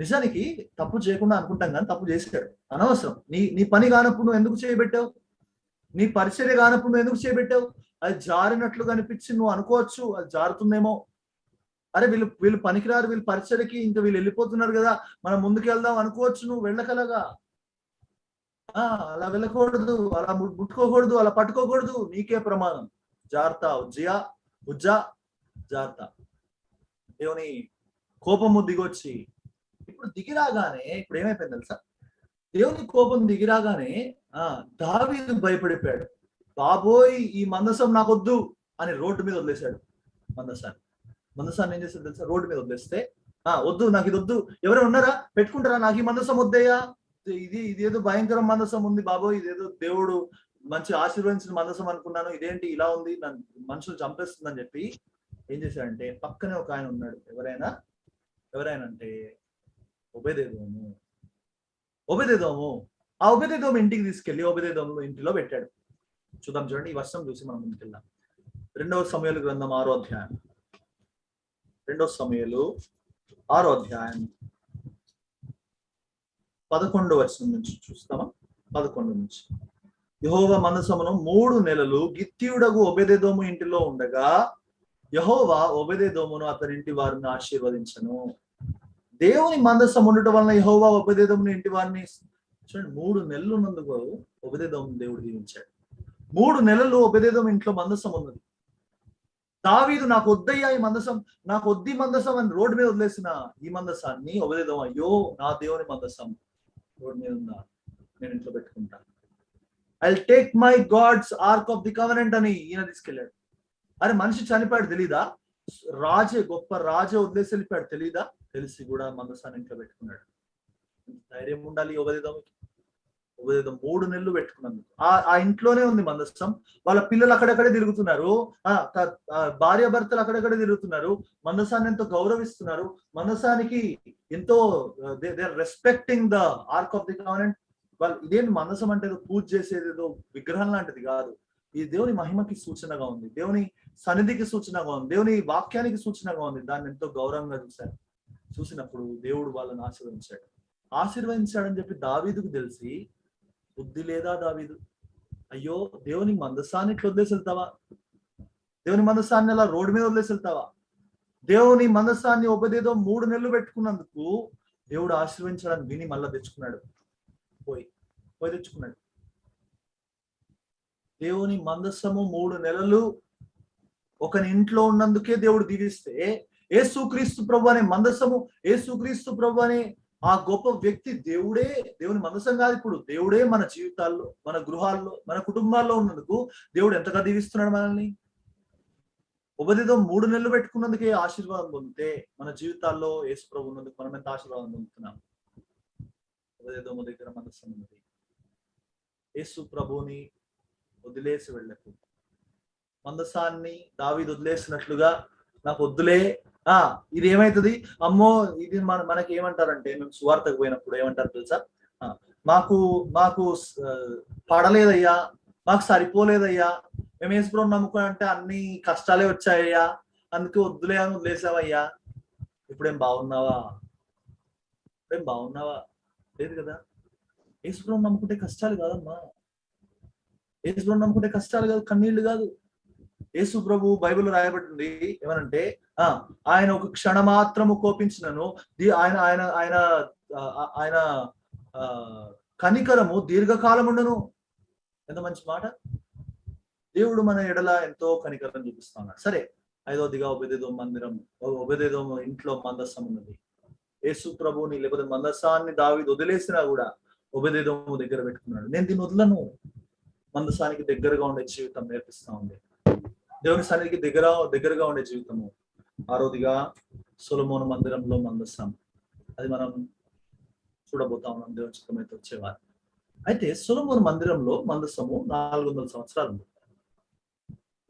నిజానికి తప్పు చేయకుండా అనుకుంటాం కానీ తప్పు చేశాడు. అనవసరం. నీ పని కానప్పుడు నువ్వు ఎందుకు చేయబెట్టావు? నీ పరిచర్య కానప్పుడు నువ్వు ఎందుకు చేయబెట్టావు? అది జారినట్లుగా అనిపించి నువ్వు అనుకోవచ్చు అది జారుతుందేమో, అరే వీళ్ళు పనికిరారు, వీళ్ళు పరిచర్యకి ఇంకా వీళ్ళు వెళ్ళిపోతున్నారు కదా, మనం ముందుకు వెళ్దాం అనుకోవచ్చు. నువ్వు వెళ్ళకలగా, అలా వెళ్ళకూడదు, అలా ముట్టుకోకూడదు, అలా పట్టుకోకూడదు. నీకే ప్రమాదం. జాగ్రత్త ఉజ్జా జాగ్రత్త. దేవుని కోపము దిగొచ్చి ఇప్పుడు దిగిరాగానే, ఇప్పుడు ఏమైపోయింది తెలుసా? దేవుని కోపం దిగిరాగానే దావీదు భయపడిపోయాడు. బాబోయ్, ఈ మందసం నాకొద్దు అని రోడ్డు మీద వదిలేశాడు. మందసాన్ని ఏం చేశాడు తెలుసా? రోడ్డు మీద వదిలేస్తే వద్దు, నాకు ఇది వద్దు, ఎవరైనా ఉన్నారా పెట్టుకుంటారా, నాకు ఈ మందసం వద్దయ్యా, ఇదేదో భయంకర మందసం ఉంది బాబోయ్, ఇదేదో దేవుడు మంచి ఆశీర్వదించిన మందసం అనుకున్నాను, ఇదేంటి ఇలా ఉంది, నన్ను మనుషులు చంపేస్తుందని చెప్పి ఏం చేశాడంటే పక్కనే ఒక ఆయన ఉన్నాడు. ఎవరైనా అంటే ఒబేదెదోము. ఆ ఒబేదెదోము ఇంటికి తీసుకెళ్లి ఒబేదెదోము ఇంటిలో పెట్టాడు. చూద్దాం, చూడండి, ఈ వర్షం చూసి మనం ముందుకెళ్దాం. 2వ సమూయేలు గ్రంథం 6వ అధ్యాయం. 2వ సమూయేలు 6వ అధ్యాయం 11వ వచనం నుంచి చూస్తామా? 11 నుంచి. యెహోవా మందసమును 3 నెలలు గిత్తీయుడగు ఒబేదెదోము ఇంటిలో ఉండగా యెహోవా ఒబేదెదోమును అతని ఇంటి వారిని ఆశీర్వదించను. దేవుని మందసం ఉండటం వలన యెహోవా ఒబేదెదోమును ఇంటి వారిని చూడండి, 3 నెలలు ఉన్నందుకు ఒబేదెదోము దేవుడు దీవించాడు. 3 నెలలు ఒబేదెదోము ఇంట్లో మందసం ఉన్నది. దావీదు నాకు వద్దయ్యా ఈ మందసం, నాకు వద్ది మందసం అని రోడ్డు మీద వదిలేసిన ఈ మందసాన్ని ఒబేదెదోము, అయ్యో నా దేవుని మందసం రోడ్డు మీద ఉందా, నేను ఇంట్లో పెట్టుకుంటా, I will take my God's ark of the covenant అని ఈయన తీసుకెళ్ళాడు. అరే మనిషి చనిపోయాడు తెలీదా? గొప్ప రాజే వదిలేసి వెళ్ళిపోయాడు తెలీదా? తెలిసి కూడా మందసాన్ని ఇంట్లో పెట్టుకున్నాడు. ధైర్యం ఉండాలి ఒబేదెదోముకి. 3 నెలలు పెట్టుకున్నందుకు ఆ ఇంట్లోనే ఉంది మందసం. వాళ్ళ పిల్లలు అక్కడక్కడే తిరుగుతున్నారు, భార్య భర్తలు అక్కడక్కడే తిరుగుతున్నారు, మందసాన్ని ఎంతో గౌరవిస్తున్నారు, మందసానికి ఎంతో they are respecting the ark of the covenant. వాళ్ళు ఇదేంటి మందసం అంటే ఏదో పూజ చేసేది, ఏదో విగ్రహం లాంటిది కాదు. ఈ దేవుని మహిమకి సూచనగా ఉంది, దేవుని సన్నిధికి సూచనగా ఉంది, దేవుని వాక్యానికి సూచనగా ఉంది. దాన్ని ఎంతో గౌరవంగా చూశారు. చూసినప్పుడు దేవుడు వాళ్ళని ఆశీర్వదించాడని చెప్పి దావీదుకు తెలిసి, బుద్ధి లేదా దావీదు, అయ్యో దేవుని మందసాన్ని ఇట్లా వదిలేసి వెళ్తావా, దేవుని మందసాన్ని అలా రోడ్డు మీద వదిలేసి వెళ్తావా, దేవుని మందసాన్ని ఒబేదెదో 3 నెలలు పెట్టుకున్నందుకు దేవుడు ఆశీర్వదించాడని విని మళ్ళా తెచ్చుకున్నాడు, పోయి తెచ్చుకున్నాడు. దేవుని మందసము 3 నెలలు ఒకని ఇంట్లో ఉన్నందుకే దేవుడు దీవిస్తే, యేసుక్రీస్తు ప్రభు అనే మందసము, యేసుక్రీస్తు ప్రభు అనే ఆ గొప్ప వ్యక్తి దేవుడే, దేవుని మందసం కాదు, ఇప్పుడు దేవుడే మన జీవితాల్లో, మన గృహాల్లో, మన కుటుంబాల్లో ఉన్నందుకు దేవుడు ఎంతగా దీవిస్తున్నాడు మనల్ని. ఒబేదెదో 3 నెలలు పెట్టుకున్నందుకే ఆశీర్వాదం పొందితే, మన జీవితాల్లో యేసు ప్రభు ఉన్నందుకు మనం ఎంత ఆశీర్వాదం పొందుతున్నాం. ఒబేదెదోము దగ్గర మందసం ఉన్నది. యేసు ప్రభుని వదిలేసి వెళ్ళకు. మందసాన్ని దావీదు వదిలేసినట్లుగా నాకు వద్దులే, ఇది ఏమైతుంది, అమ్మో ఇది మనకి ఏమంటారంటే, మేము సువార్తకు పోయినప్పుడు ఏమంటారు తెలుసా, మాకు పడలేదయ్యా, మాకు సరిపోలేదయ్యా, మేము యేసుప్రభుని నమ్ముకుని అన్ని కష్టాలే వచ్చాయ్యా, అందుకే వద్దులే అని వదిలేసావయ్యా, ఇప్పుడేం బాగున్నావా? లేదు కదా. యేసుప్రభుని నమ్ముకుంటే కష్టాలు కాదమ్మా, యేసుప్రభుని నమ్ముకుంటే కష్టాలు కాదు, కన్నీళ్లు కాదు. యేసు ప్రభు బైబిల్లో రాయబడింది ఏమనంటే, ఆయన ఒక క్షణ మాత్రము కోపించినను ఆయన ఆయన ఆయన ఆయన కనికరము దీర్ఘకాలం ఉండను. ఎంత మంచి మాట. దేవుడు మన ఎడల ఎంతో కనికరం చూపిస్తా ఉన్నాడు. సరే, 5వదిగా ఒబేదెదోము ఇంట్లో మందసం ఉన్నది. యేసు ప్రభుని లేకపోతే మందసాన్ని దావీదు వదిలేసినా కూడా ఒబేదెదోము దగ్గర పెట్టుకున్నాడు. నేను దీన్ని వదలను. మందసానికి దగ్గరగా ఉండే జీవితం నేర్పిస్తా ఉంది. దేవుని సన్నిధికి దగ్గరగా ఉండే జీవితము. 6వదిగా సొలొమోను మందిరంలో మందసం. అది మనం చూడబోతా ఉన్నాం దేవుని చిత్తమైతే వచ్చేవారు. అయితే సొలొమోను మందిరంలో మందసము 400 సంవత్సరాలు ఉంది.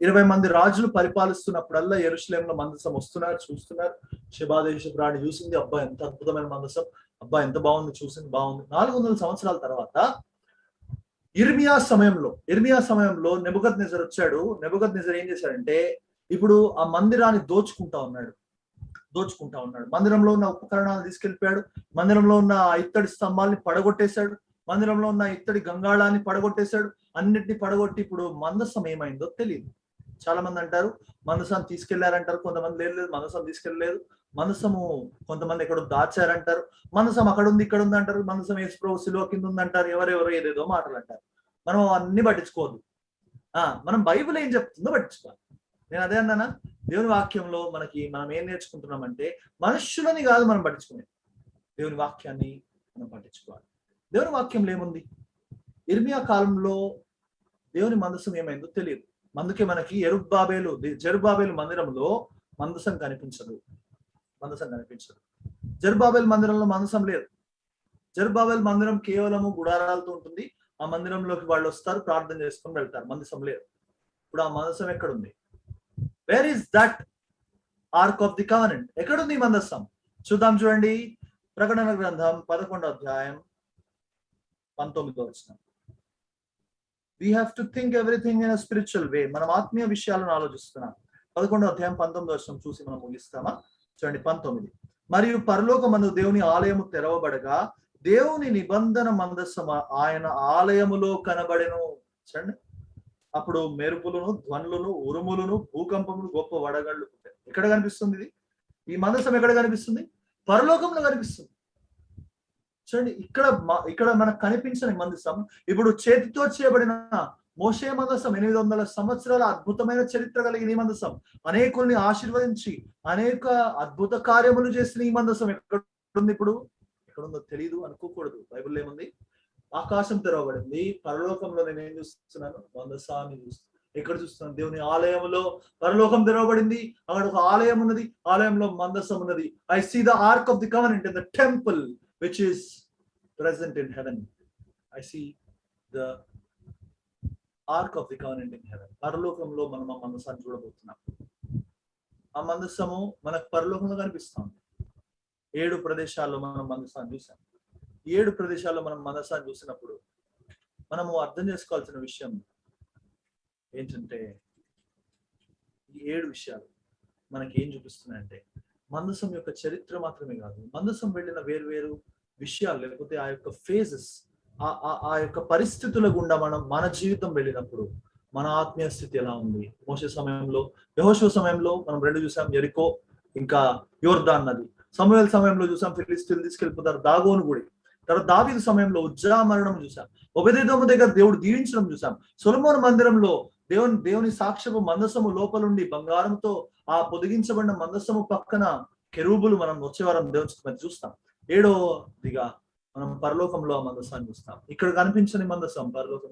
20 మంది రాజులు పరిపాలిస్తున్నప్పుడల్లా యెరూషలేములో మందసం వస్తున్నారు, చూస్తున్నారు. శెబాదేశపు రాణి చూసింది, అబ్బా ఎంత అద్భుతమైన మందసం, అబ్బా ఎంత బాగుంది, చూసింది, బాగుంది. 400 సంవత్సరాల తర్వాత ఇర్మియా సమయంలో నెబుకద్నెజర్ వచ్చాడు. నెబుకద్నెజర్ ఏం చేశాడంటే, ఇప్పుడు ఆ మందిరాన్ని దోచుకుంటా ఉన్నాడు. మందిరంలో ఉన్న ఉపకరణాలను తీసుకెళ్లిపోయాడు. మందిరంలో ఉన్న ఇత్తడి స్తంభాలని పడగొట్టేశాడు. మందిరంలో ఉన్న ఇత్తడి గంగాళాన్ని పడగొట్టేశాడు. అన్నిటిని పడగొట్టి ఇప్పుడు మందసం ఏమైందో తెలియదు. చాలా మంది అంటారు మందసాన్ని తీసుకెళ్లారంటారు, కొంతమంది లేదు మందసం తీసుకెళ్లలేదు, మందసము కొంతమంది ఎక్కడో దాచారంటారు, మందసం అక్కడ ఉంది ఇక్కడ ఉంది అంటారు, మందసం యేసు ప్రభు శిలువ కింద ఉంది అంటారు, ఎవరెవరో ఏదేదో మాటలు అంటారు. మనం అన్ని పట్టించుకోవద్దు. మనం బైబిల్ ఏం చెప్తుందో పట్టించుకోవాలి. నేను అదే అన్నానా, దేవుని వాక్యంలో మనం ఏం నేర్చుకుంటున్నామంటే, మనుషులని కాదు మనం పట్టించుకునేది, దేవుని వాక్యాన్ని మనం పట్టించుకోవాలి. దేవుని వాక్యంలో ఏముంది? ఇర్మియా కాలంలో దేవుని మందసం ఏమైందో తెలియదు. అందుకే మనకి జెరుబ్బాబేలు మందిరంలో మందసం కనిపించదు. జెరుబ్బాబెల్ మందిరంలో మందసం లేదు. జెరుబ్బాబెల్ మందిరం కేవలము గుడారాలతో ఉంటుంది. ఆ మందిరంలోకి వాళ్ళు వస్తారు, ప్రార్థన చేసుకొని వెళ్తారు. మందసం లేదు. ఇప్పుడు ఆ మందసం ఎక్కడుంది? Where is that arc of the covenant? ఎక్కడుంది మందసం? చూద్దాం, చూడండి. ప్రకటన గ్రంథం 11వ అధ్యాయం 19వ వచనం. We have to think everything in a spiritual way. మనం ఆత్మీయ విషయాలను ఆలోచిస్తున్నాం. 11వ అధ్యాయం 19వ వచనం చూసి మనం ముగిస్తామా? చూడండి 19. మరియు పరలోకమందు దేవుని ఆలయము తెరవబడగా దేవుని నిబంధన మందసం ఆయన ఆలయములో కనబడెను. చూడండి, అప్పుడు మెరుపులను, ధ్వనులను, ఉరుములను, భూకంపములు, గొప్ప వడగళ్ళు. ఎక్కడ కనిపిస్తుంది ఇది? ఈ మందసం ఎక్కడ కనిపిస్తుంది? పరలోకంలో కనిపిస్తుంది. చూడండి, ఇక్కడ మనకు కనిపించని మందసం ఇప్పుడు చేతితో చేయబడిన మోషే మందసం 800 సంవత్సరాల అద్భుతమైన చరిత్ర కలిగిన ఈ మందసం, అనేకుల్ని ఆశీర్వదించి అనేక అద్భుత కార్యములు చేసిన ఈ మందసం ఎక్కడుంది? ఇప్పుడు ఎక్కడుందో తెలియదు అనుకోకూడదు. బైబిల్లో ఏముంది? ఆకాశం తెరవబడింది, పరలోకంలో నేను ఏం చూస్తున్నాను? మందసాన్ని చూస్తున్నాను. ఎక్కడ చూస్తున్నాను? దేవుని ఆలయంలో పరలోకం తెరవబడింది, అక్కడ ఒక ఆలయం ఉన్నది, ఆలయంలో మందసం ఉన్నది. I see the ark of the covenant in the temple which is present in heaven. I see the ark of the covenant in heaven. పరలోకంలో మనం ఆ మందసాన్ని చూడబోతున్నాం. ఆ మందసము మనకు పరలోకంలో కనిపిస్తాం. 7 ప్రదేశాల్లో మనం మందసాన్ని చూసాం. 7 ప్రదేశాల్లో మనం మందసాన్ని చూసినప్పుడు మనము అర్థం చేసుకోవాల్సిన విషయం ఏంటంటే, ఈ 7 విషయాలు మనకి ఏం చూపిస్తున్నాయంటే, మందసం యొక్క చరిత్ర మాత్రమే కాదు, మందసం వెళ్ళిన వేరు విషయాలు, లేకపోతే ఆ యొక్క ఫేజెస్, ఆ యొక్క పరిస్థితుల గుండా మన జీవితం వెళ్ళినప్పుడు మన ఆత్మీయ స్థితి ఎలా ఉంది. మోషే సమయంలో, యెహోషువ సమయంలో మనం 2 చూసాం, యెరికో ఇంకా యోర్దాన్ నది. సమూయేలు సమయంలో చూసాం, ఫిలిష్తీయులు తీసుకెళ్ళిపోతారు దాగోను గుడి. తర్వాత దావీదు సమయంలో ఉజ్జా మరణం చూసాం, ఒబెదెదోము దగ్గర దేవుడు దీవించడం చూసాం. సొలొమోను మందిరంలో దేవుని సాక్ష్యపు మందసము లోపలుండి బంగారంతో ఆ పొదిగించబడిన మందసము పక్కన కెరూబులు మనం వచ్చే వారం దేవుని చూస్తాం. 7వదిగా మనం పరలోకంలో ఆ మందసాన్ని చూస్తాం. ఇక్కడ కనిపించని మందసం పరలోకం